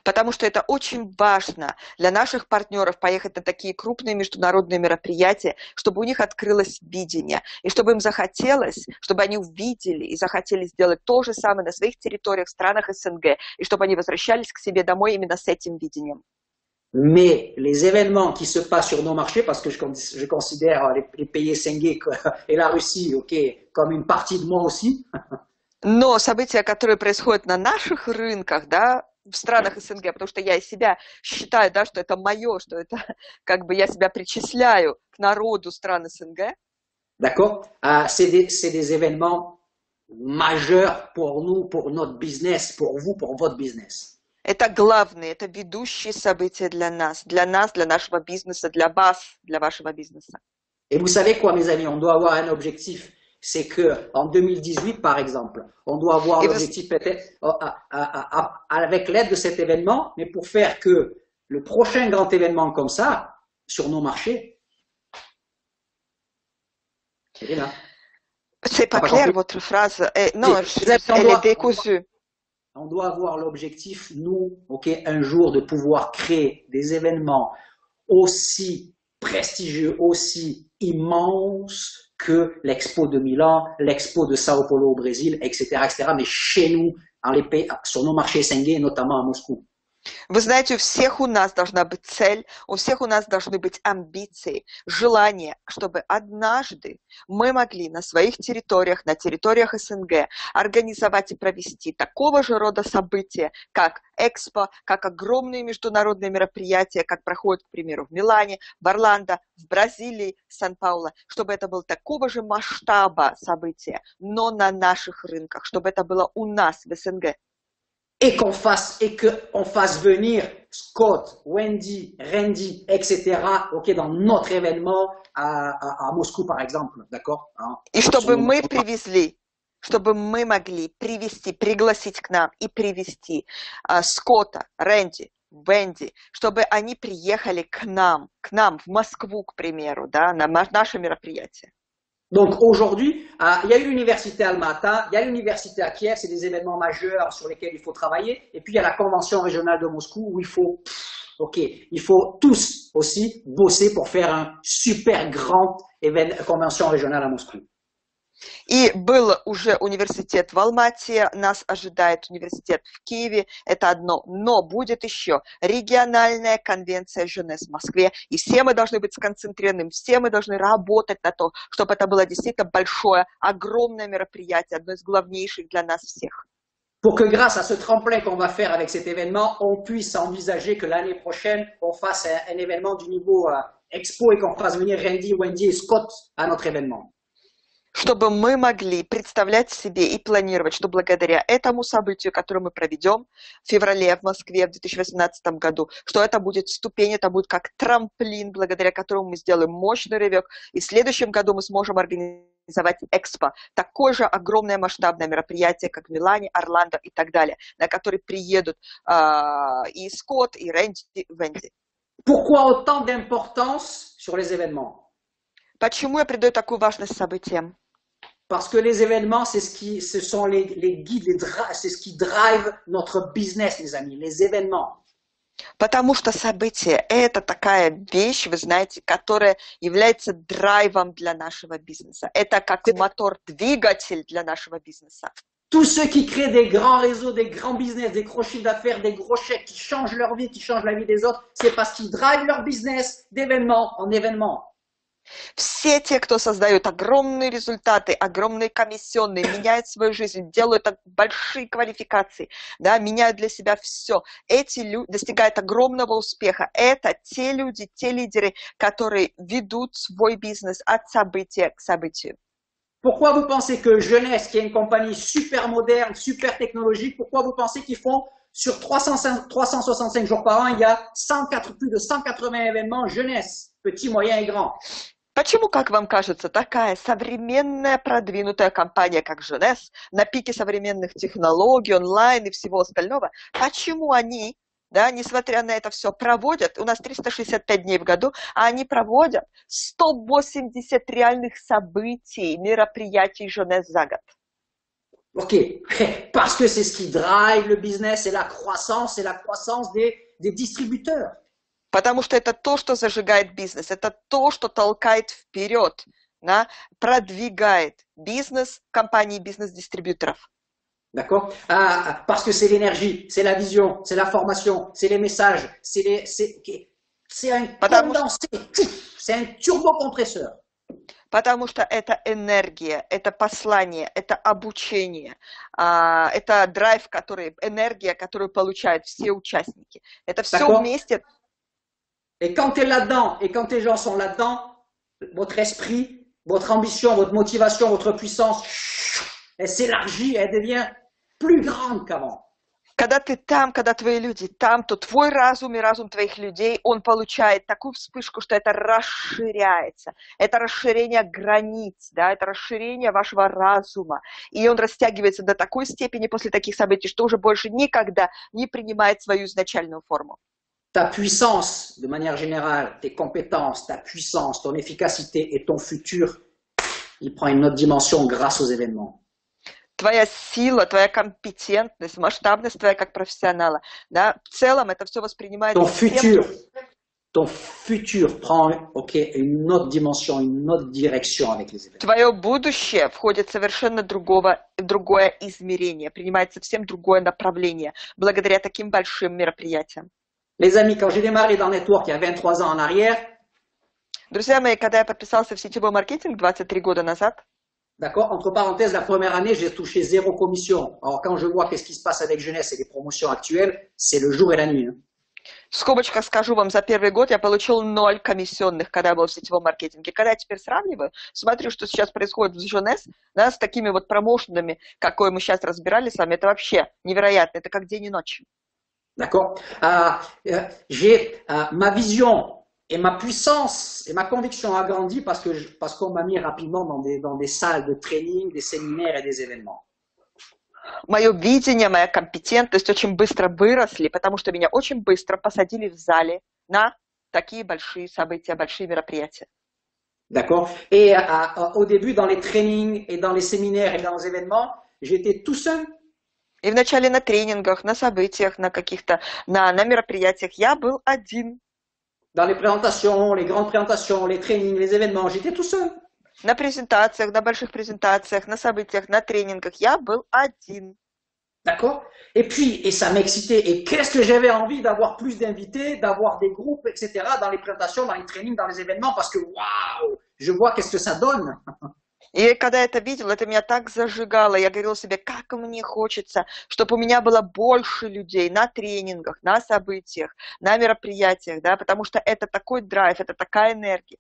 Потому что это очень важно для наших партнеров поехать на такие крупные международные мероприятия, чтобы у них открылось видение, и чтобы им захотелось, чтобы они увидели и захотели сделать то же самое на своих территориях, в странах СНГ, и чтобы они возвращались к себе домой именно с этим видением. Mais les événements qui se passent sur nos marchés, parce que je considère les pays SNG et la Russie, ok, comme une partie de moi aussi. Но события, которые происходят на наших рынках, да, в странах СНГ, потому что я и себя считаю, да, что это мое, что это как бы я себя причисляю к народу стран СНГ. D'accord, c'est des événements majeurs pour nous, pour notre business, pour vous, pour votre business. Это главные, это ведущие события для нас, для нашего бизнеса, для вас, для вашего бизнеса. Et vous savez quoi, mes amis, on doit avoir un objectif. C'est que en 2018, par exemple, on doit avoir l'objectif peut-être avec l'aide de cet événement, mais pour faire que le prochain grand événement comme ça, sur nos marchés, c'est pas clair votre phrase. Non, elle est décousue. On doit avoir l'objectif, nous, ok, un jour de pouvoir créer des événements aussi prestigieux, aussi immenses que l'Expo de Milan, l'Expo de Sao Paulo au Brésil, etc., etc., mais chez nous, sur nos marchés SNG, notamment à Moscou. Вы знаете, у всех у нас должна быть цель, у всех у нас должны быть амбиции, желание, чтобы однажды мы могли на своих территориях, на территориях СНГ организовать и провести такого же рода события, как Экспо, как огромные международные мероприятия, как проходят, к примеру, в Милане, в Орландо, в Бразилии, Сан-Пауло, чтобы это было такого же масштаба события, но на наших рынках, чтобы это было у нас в СНГ. Et qu'on fasse venir Scott, Wendy, Randy, etc. Ok, dans notre événement à Moscou, par exemple, d'accord? И чтобы мы привезли, чтобы мы могли привести, пригласить к нам и привести Скотта, Рэнди, Венди, чтобы они приехали к нам в Москву, к примеру, да, на наше мероприятие. Donc aujourd'hui, il y a l'université Alma-Ata, il y a l'université à Kiev, c'est des événements majeurs sur lesquels il faut travailler. Et puis il y a la convention régionale de Moscou où il faut tous aussi bosser pour faire un super grand convention régionale à Moscou. И был уже университет в Алмате, нас ожидает университет в Киеве, это одно. Но будет еще региональная конвенция Женес в Москве, и все мы должны быть сконцентрированы, все мы должны работать на то, чтобы это было действительно большое, огромное мероприятие, одно из главнейших для нас всех. Pour que grâce à ce tremplin qu'on va faire avec cet événement, on puisse envisager que l'année prochaine, on fasse un événement du niveau Expo et qu'on fasse venir Randy, Wendy et Scott à notre événement. Чтобы мы могли представлять себе и планировать, что благодаря этому событию, которое мы проведем в феврале в Москве в 2018 году, что это будет ступень, это будет как трамплин, благодаря которому мы сделаем мощный рывок, и в следующем году мы сможем организовать Экспо, такое же огромное масштабное мероприятие, как в Милане, Орландо и так далее, на который приедут и Скотт, и Рэнди, и Венди. Pourquoi autant d'importance sur les événements? Почему я придаю такую важность событиям? Parce que les événements, ce sont les guides, c'est ce qui drive notre business, les amis, les événements. Потому что событие – это такая вещь, вы знаете, которая является драйвом для нашего бизнеса. Это как мотор, двигатель для нашего бизнеса. Tous ceux qui créent des grands réseaux, des grands business, des gros chiffres d'affaires, des gros chèques, qui changent leur vie, qui changent la vie des autres, c'est parce qu'ils drivent leur business d'événement en événement. Все те, кто создают огромные результаты, огромные комиссионные, меняют свою жизнь, делают большие квалификации, да, меняют для себя все, эти люди достигают огромного успеха. Это те люди, те лидеры, которые ведут свой бизнес от события к событию. Pourquoi vous pensez que Jeunesse, qui est une compagnie super moderne, super technologique, pourquoi vous pensez qu'ils font sur 365 jours par an, il y a plus de 180 événements Jeunesse, petits, moyens et grands? Почему, как вам кажется, такая современная продвинутая компания, как Женес, на пике современных технологий, онлайн и всего остального, почему они, да, несмотря на это все, проводят, у нас 365 дней в году, а они проводят 180 реальных событий, мероприятий Женес за год? Ok, parce que c'est ce qui drive le business, c'est la croissance des distributeurs. Потому что это то, что зажигает бизнес, это то, что толкает вперед, да, продвигает бизнес компаний, бизнес-дистрибьюторов. D'accord? Parce que c'est l'énergie, c'est la vision, c'est la formation, c'est les messages, c'est un condensé, c'est un turbocompresseur. Потому что это энергия, это послание, это обучение, это драйв, энергия, которую получают все участники. Это все вместе. Et quand tu es là-dedans, et quand tes gens sont là-dedans, votre esprit, votre ambition, votre motivation, votre puissance, elle s'élargit, elle devient plus grande qu'avant. Когда ты там, когда твои люди там, то твой разум и разум твоих людей, он получает такую вспышку, что это расширяется. Это расширение границ, да, это расширение вашего разума. И он растягивается до такой степени после таких событий, что уже больше никогда не принимает свою изначальную форму. Ta puissance, de manière générale, tes compétences, ta puissance, ton efficacité et ton futur, il prend une autre dimension grâce aux événements. Твоя сила, твоя компетентность, масштабность твоя как профессионала, да, в целом это все воспринимается... Ton futur prend une autre dimension, une autre direction avec les événements. Твое будущее входит в совершенно другое измерение, принимает совсем другое направление, благодаря таким большим мероприятиям. Les amis, quand j'ai démarré dans Network il y a 23 ans en arrière, друзья мои, когда я подписался в сетевой маркетинг 23 года назад, d'accord, entre parenthèses, la première année, j'ai touché 0 commission. Alors, quand je vois qu'est-ce qui se passe avec Jeunesse et les promotions actuelles, c'est le jour et la nuit. Hein. В скобочках скажу вам, за первый год я получил 0 комиссионных, когда я был в сетевом маркетинге. Когда я теперь сравниваю, смотрю, что сейчас происходит в Jeunesse, да, с такими вот промоушенами, какой мы сейчас разбирали с вами, это вообще невероятно, это как день и ночь. D'accord. J'ai ma vision et ma puissance et ma conviction a grandi parce qu'on m'a mis rapidement dans des salles de training, des séminaires et des événements. Мое видение, моя компетентность очень быстро выросли, потому что меня очень быстро посадили в зале на такие большие события, большие мероприятия. D'accord? Et au début, dans les trainings et dans les séminaires et dans les événements, j'étais tout seul. И вначале на тренингах, на событиях, на каких-то, на мероприятиях я был один. Dans les présentations, les grandes présentations, les trainings, les événements, j'étais tout seul. На презентациях, на больших презентациях, на событиях, на тренингах я был один. D'accord? Et puis, et ça m'excitait. Et qu'est-ce que j'avais envie d'avoir plus d'invités, d'avoir des groupes, etc. dans les présentations, dans les trainings, dans les événements, parce que waouh, je vois qu'est-ce que ça donne. И когда я это видела, это меня так зажигало. Я говорила себе, как мне хочется, чтобы у меня было больше людей на тренингах, на событиях, на мероприятиях, да, потому что это такой драйв, это такая энергия.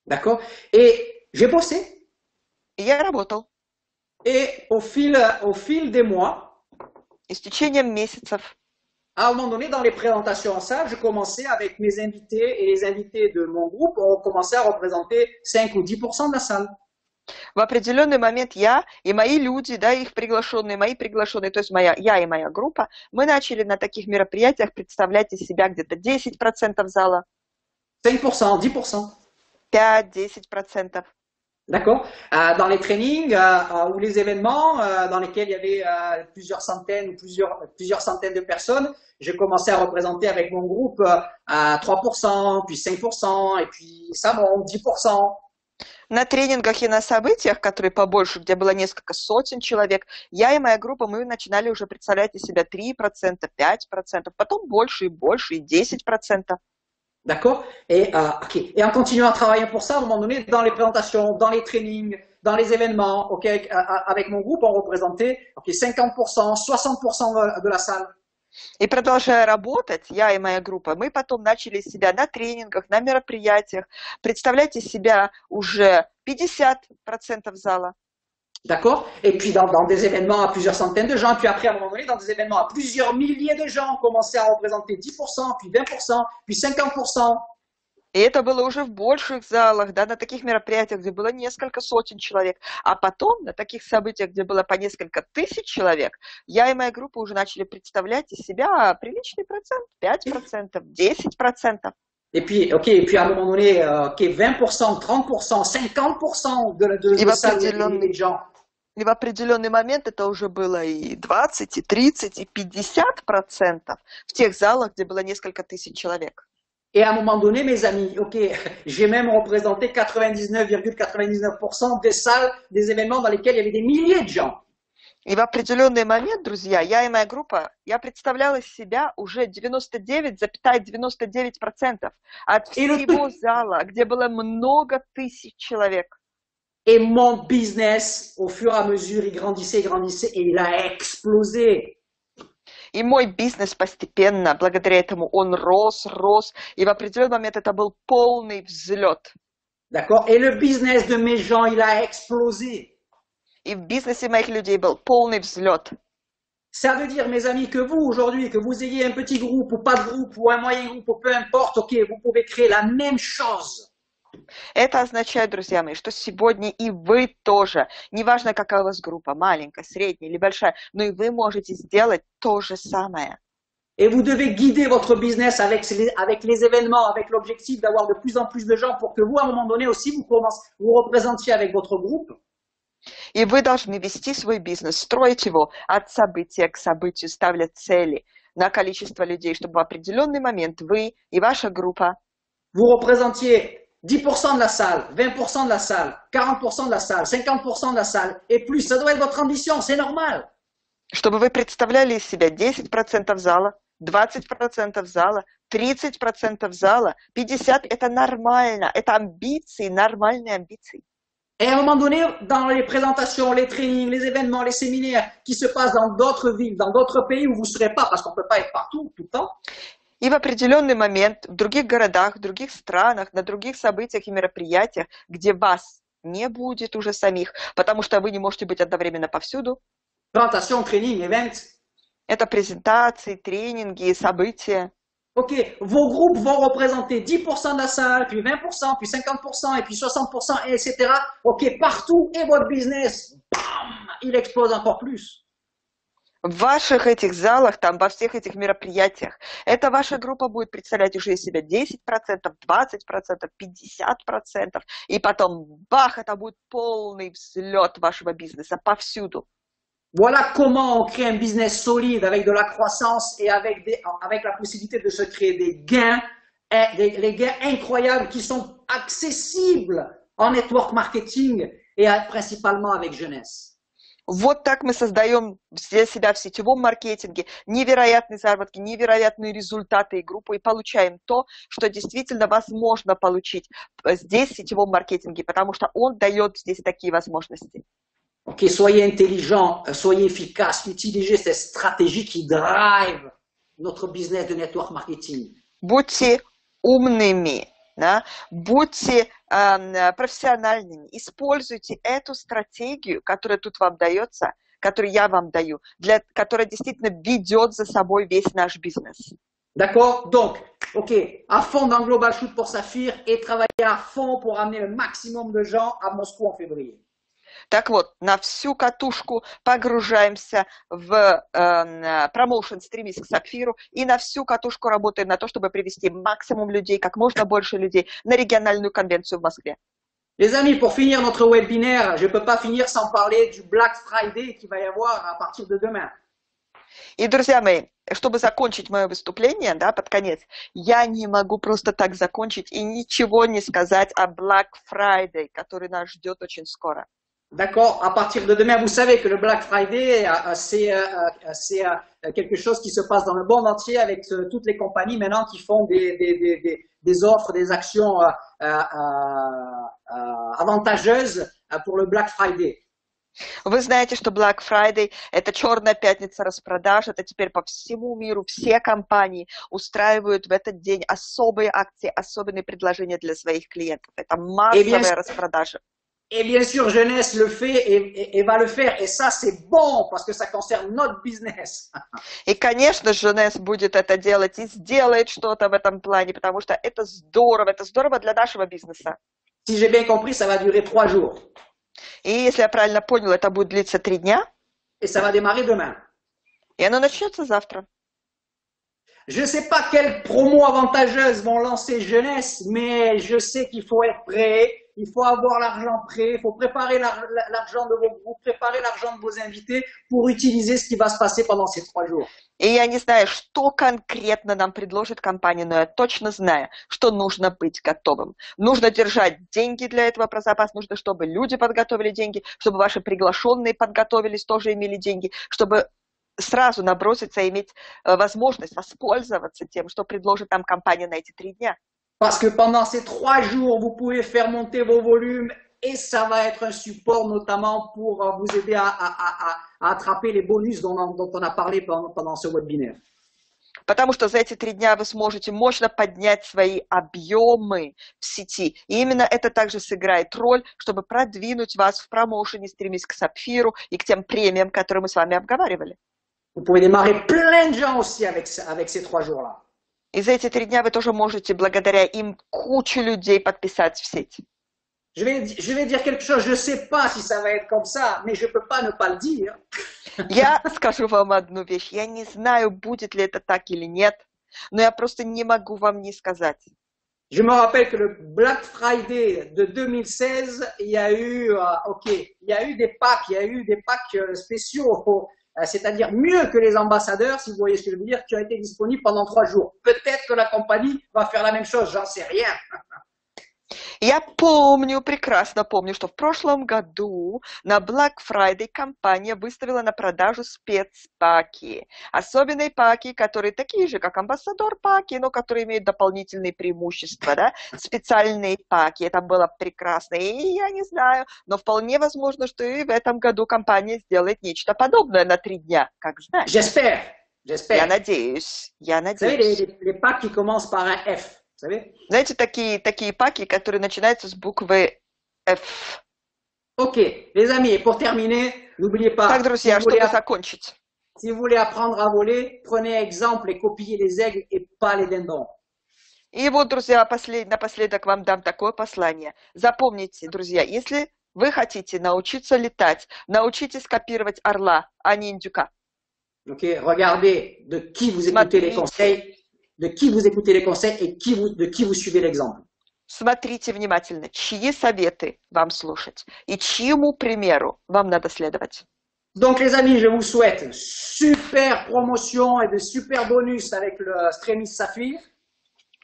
D'accord? Et j'ai bossé. И я работал. Et au fil des mois, И с tечением месяцев, à un moment donné, dans les présentations en salle, je commençais avec mes invités et les invités de mon groupe, on commençait à représenter 5 ou 10% de la salle. в определенный момент я и мои люди, да, их приглашенные, мои приглашенные, то есть я и моя группа, мы начали на таких мероприятиях представлять из себя где-то 10% зала. 5%, 10%. 5-10%. D'accord? Dans les trainings ou les événements dans lesquels il y avait plusieurs centaines ou plusieurs centaines de personnes, j'ai commencé à représenter avec mon groupe à 3%, puis 5%, et puis ça monte, 10%. На тренингах и на событиях, которые побольше, где было несколько сотен человек, я и моя группа, мы начинали уже представлять из себя 3%, 5%, потом больше и больше, и 10%. D'accord? Et en continuant à travailler pour ça, à un moment donné, dans les présentations, dans les trainings, dans les événements, okay, avec mon groupe, on représentait 50%, 60% de la salle. И продолжая работать, я и моя группа, мы потом начали себя на тренингах, на мероприятиях представлять из себя уже 50% зала. D'accord? Et puis dans des événements à plusieurs centaines de gens, puis après à un moment donné, dans des événements à plusieurs milliers de gens, on commençait à représenter 10%, puis 20%, puis 50%. И это было уже в больших залах, да, на таких мероприятиях, где было несколько сотен человек. А потом на таких событиях, где было по несколько тысяч человек, я и моя группа уже начали представлять из себя приличный процент, 5%, 10%. Et puis à un moment donné, 20%, 30%, 50% de ça, des gens. И в определенный момент это уже было и 20, и 30, и 50% в тех залах, где было несколько тысяч человек. Et à un moment donné, mes amis, j'ai même représenté 99,99% des salles, des événements dans lesquels il y avait des milliers de gens. И в определенный момент, друзья, я и моя группа, я представляла себя уже 99,99% от всего зала, где было много тысяч человек. Et mon business, au fur et à mesure, il grandissait et il a explosé. И мой бизнес постепенно, благодаря этому, он рос, и в определенный момент это был полный взлет. D'accord? Et le business de mes gens, il a explosé. И в бизнесе моих людей был полный взлет. Ça veut dire, mes amis, que vous, aujourd'hui, que vous ayez un petit groupe ou pas de groupe ou un moyen groupe ou peu importe, vous pouvez créer la même chose. Это означает, друзья мои, что сегодня и вы тоже, неважно, какая у вас группа, маленькая, средняя или большая, но и вы можете сделать то же самое. Et vous devez guider votre business avec les événements, avec l'objectif d'avoir de plus en plus de gens pour que vous, à un moment donné aussi, vous représentiez avec votre groupe. И вы должны вести свой бизнес, строить его от события к событию, ставля цели на количество людей, чтобы в определенный момент вы и ваша группа vous représentiez 10% de la salle, 20% de la salle, 40% de la salle, 50% de la salle et plus. Ça doit être votre ambition, c'est normal. Чтобы вы представляли из себя 10% зала, 20% зала, 30% зала, 50% это нормально, это амбиции, нормальные амбиции. Et à un moment donné, dans les présentations, les trainings, les événements, les séminaires qui se passent dans d'autres villes, dans d'autres pays où vous ne serez pas, parce qu'on ne peut pas être partout, tout le temps. И в определенный момент в других городах, в других странах, на других событиях и мероприятиях, где вас не будет уже самих, потому что вы не можете быть одновременно повсюду. Présentation, training, events. Это презентации, тренинги, события. Vos groupes vont représenter 10% de la salle, puis 20%, puis 50%, et puis 60%, et etc. Partout, et votre business, bam, il explose encore plus. В ваших этих залах, там, во всех этих мероприятиях, эта ваша группа будет представлять уже из себя 10%, 20%, 50%, и потом, бах, это будет полный взлет вашего бизнеса повсюду. Voilà comment on crée un business solide avec de la croissance et avec la possibilité de se créer des gains, les gains incroyables qui sont accessibles en network marketing et principalement avec jeunesse. Вот так мы создаем для себя в сетевом маркетинге невероятные заработки, невероятные результаты и группу, и получаем то, что действительно возможно получить здесь, в сетевом маркетинге, потому что он дает здесь такие возможности. Ok, soyez intelligents, soyez efficaces, utilisez cette stratégie qui drive notre business de network marketing. Будьте умными, да? Будьте профессиональными, используйте эту стратегию, которая тут вам дается, которую я вам даю, которая действительно ведет за собой весь наш бизнес. D'accord? Donc, ok, à fond dans Global Shoot pour Saphir et travailler à fond pour amener le maximum de gens à Moscou en février. Так вот, на всю катушку погружаемся в промоушен «Стремись к Сапфиру» и на всю катушку работаем на то, чтобы привести максимум людей, как можно больше людей на региональную конвенцию в Москве. Les amis, pour finir notre webinaire, je ne peux pas finir sans parler du Black Friday qui va y avoir à partir de demain. И, друзья мои, чтобы закончить мое выступление, да, под конец, я не могу просто так закончить и ничего не сказать о Black Friday, который нас ждет очень скоро. D'accord, à partir de demain, vous savez que le Black Friday, c'est quelque chose qui se passe dans le monde entier avec toutes les compagnies maintenant qui font des offres, des actions avantageuses pour le Black Friday. Вы знаете, что Black Friday – это черная пятница распродаж, это теперь по всему миру все компании устраивают в этот день особые акции, особенные предложения для своих клиентов. Это массовая распродажа. Et bien sûr, Jeunesse le fait et va le faire. Et ça, c'est bon parce que ça concerne notre business. И, конечно, Jeunesse будет это делать и сделает что-то в этом плане, потому что это здорово для нашего бизнеса. Si j'ai bien compris, ça va durer 3 jours. И если я правильно понял, это будет длиться 3 дня. Et ça va démarrer demain. И оно начнется завтра. Je ne sais pas quelles promos avantageuses vont lancer Jeunesse, mais je sais qu'il faut être prêt. Il faut avoir l'argent prêt, il faut préparer l'argent de vos groupes, préparer l'argent de vos invités pour utiliser ce qui va se passer pendant ces 3 jours. И я не знаю, что конкретно нам предложит компания, но я точно знаю, что нужно быть готовым. Нужно держать деньги для этого про запас, нужно, чтобы люди подготовили деньги, чтобы ваши приглашенные подготовились, тоже имели деньги, чтобы сразу наброситься и иметь возможность воспользоваться тем, что предложит нам компания на эти 3 дня. Parce que pendant ces 3 jours, vous pouvez faire monter vos volumes et ça va être un support notamment pour vous aider à attraper les bonus dont on a parlé pendant ce webinaire. Потому что за эти 3 дня вы сможете мощно поднять свои объемы в сети. И именно это также сыграет роль, чтобы продвинуть вас в промоушене «Стремись к Сапфиру» и к тем премиям, которые мы с вами обговаривали. Vous pouvez démarrer plein de gens aussi avec ces 3 jours-là. И за эти 3 дня вы тоже можете, благодаря им, кучу людей подписать в сеть. Je vais dire quelque chose, je ne sais pas si ça va être comme ça, mais je ne peux pas ne pas le dire. Я скажу вам одну вещь. Я не знаю, будет ли это так или нет, но я просто не могу вам не сказать. Je me rappelle que le Black Friday de 2016, il y a eu des packs spéciaux. C'est-à-dire mieux que les ambassadeurs, si vous voyez ce que je veux dire, qui ont été disponibles pendant 3 jours. Peut-être que la compagnie va faire la même chose, j'en sais rien. Я прекрасно помню, что в прошлом году на Black Friday компания выставила на продажу спецпаки. Особенные паки, которые такие же, как амбассадор паки, но которые имеют дополнительные преимущества, да? Специальные паки. Это было прекрасно. И я не знаю, но вполне возможно, что и в этом году компания сделает нечто подобное на 3 дня. Как знаешь. J'espère. Я надеюсь. Vous savez, les packs qui commencent par un F. Знаете, такие паки, которые начинаются с буквы F. Ok, les amis, pour terminer, n'oubliez pas. Так, друзья, чтобы закончить. Si vous voulez apprendre à voler, prenez exemple et copiez les aigles et pas les dindons. И вот, друзья, напоследок вам дам такое послание. Запомните, друзья, если вы хотите научиться летать, научитесь копировать орла, а не индюка. Okay? Regardez de qui vous écoutez les conseils, de qui vous écoutez les conseils et de qui vous suivez l'exemple. Смотрите внимательно, чьи советы вам слушать и чьему примеру вам надо следовать. Donc les amis, je vous souhaite super promotion et de super bonus avec le Stremis Saphir.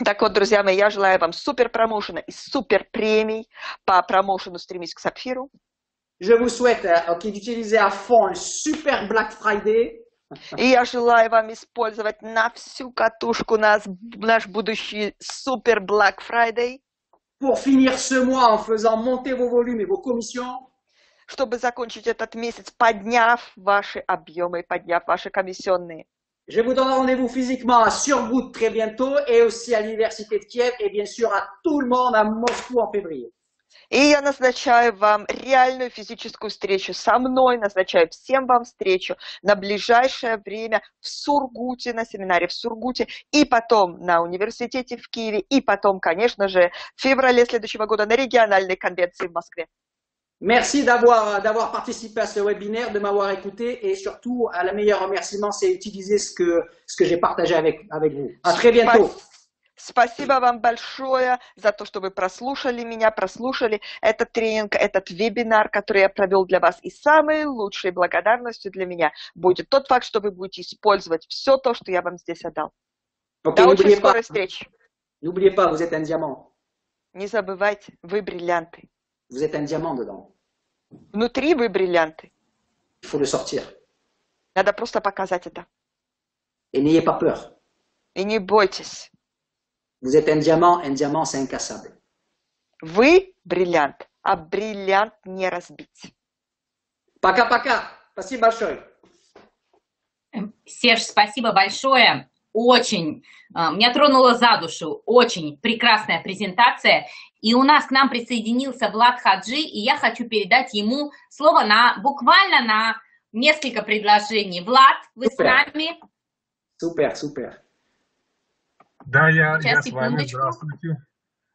Так вот, друзья мои, я желаю вам супер промоушена и супер премий по промоушену «Стремись к сапфиру». Je vous souhaite d'utiliser à fond un super Black Friday. И я желаю вам использовать на всю катушку наш будущий супер Black Friday. Pour finir ce mois en faisant monter vos volumes et vos commissions. Чтобы закончить этот месяц, подняв ваши объемы, подняв ваши комиссионные. Je vous donne rendez-vous physiquement à Surbout très bientôt et aussi à l'Université de Kiev et bien sûr à tout le monde à Moscou en février. И я назначаю вам реальную физическую встречу со мной, назначаю всем вам встречу на ближайшее время в Сургуте, на семинаре в Сургуте, и потом на университете в Киеве, и потом, конечно же, в феврале следующего года на региональной конвенции в Москве. Merci d'avoir participé à ce webinaire, de m'avoir écouté et surtout, le meilleur remerciement, c'est utiliser ce que j'ai partagé avec vous. À très bientôt. Спасибо вам большое за то, что вы прослушали меня, прослушали этот тренинг, этот вебинар, который я провел для вас. И самой лучшей благодарностью для меня будет тот факт, что вы будете использовать все то, что я вам здесь отдал. До очень скорой встречи. N'oubliez pas, vous êtes un diamant. Не забывайте, вы бриллианты. Vous êtes un diamant dedans. Внутри вы бриллианты. Il faut le sortir. Надо просто показать это. Et n'ayez pas peur. И не бойтесь. Vous êtes un diamant c'est incassable. Вы бриллиант, а бриллиант не разбить. Пока-пока. Спасибо большое. Серж, спасибо большое. Очень, меня тронула за душу, очень прекрасная презентация. И у нас к нам присоединился Влад Хаджи, и я хочу передать ему слово буквально на несколько предложений. Влад, вы с нами? Супер. Да, я с вами, здравствуйте.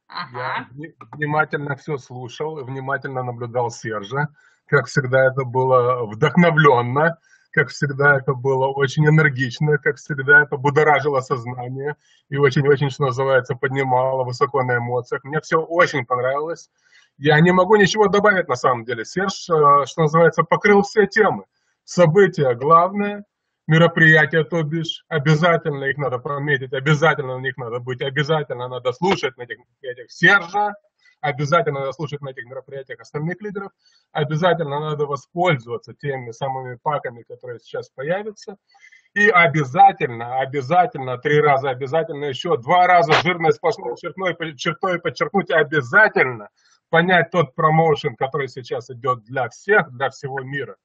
Ага. Я внимательно все слушал, внимательно наблюдал Сержа. Как всегда, это было вдохновленно. Как всегда, это было очень энергично, как всегда, это будоражило сознание и очень-очень, что называется, поднимало высоко на эмоциях. Мне все очень понравилось. Я не могу ничего добавить на самом деле. Серж, что называется, покрыл все темы. События главное, мероприятия, то бишь, обязательно их надо прометить, обязательно на них надо быть, обязательно надо слушать на этих мероприятиях Сержа, обязательно надо слушать на этих мероприятиях остальных лидеров, обязательно надо воспользоваться теми самыми паками, которые сейчас появятся, и обязательно, 3 раза обязательно, еще 2 раза жирной сплошной чертой подчеркнуть, обязательно понять тот промоушен, который сейчас идет для всех, для всего мира,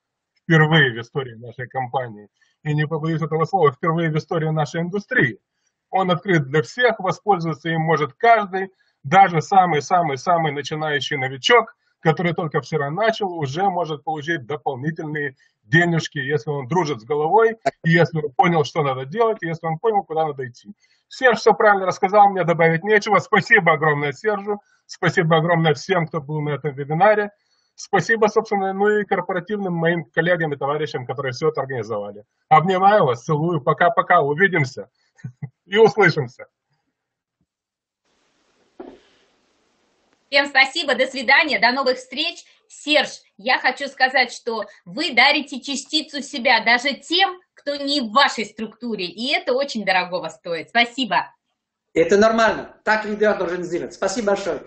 впервые в истории нашей компании, и не побоюсь этого слова, впервые в истории нашей индустрии. Он открыт для всех, воспользоваться им может каждый, даже самый начинающий новичок, который только вчера начал, уже может получить дополнительные денежки, если он дружит с головой, и если он понял, что надо делать, и если он понял, куда надо идти. Серж все правильно рассказал, мне добавить нечего. Спасибо огромное Сержу, спасибо огромное всем, кто был на этом вебинаре. Спасибо, собственно, и корпоративным моим коллегам и товарищам, которые все это организовали. Обнимаю вас, целую, пока-пока, увидимся и услышимся. Всем спасибо, до свидания, до новых встреч. Серж, я хочу сказать, что вы дарите частицу себя даже тем, кто не в вашей структуре, и это очень дорогого стоит. Спасибо. Это нормально. Так лидер должен сделать. Спасибо большое.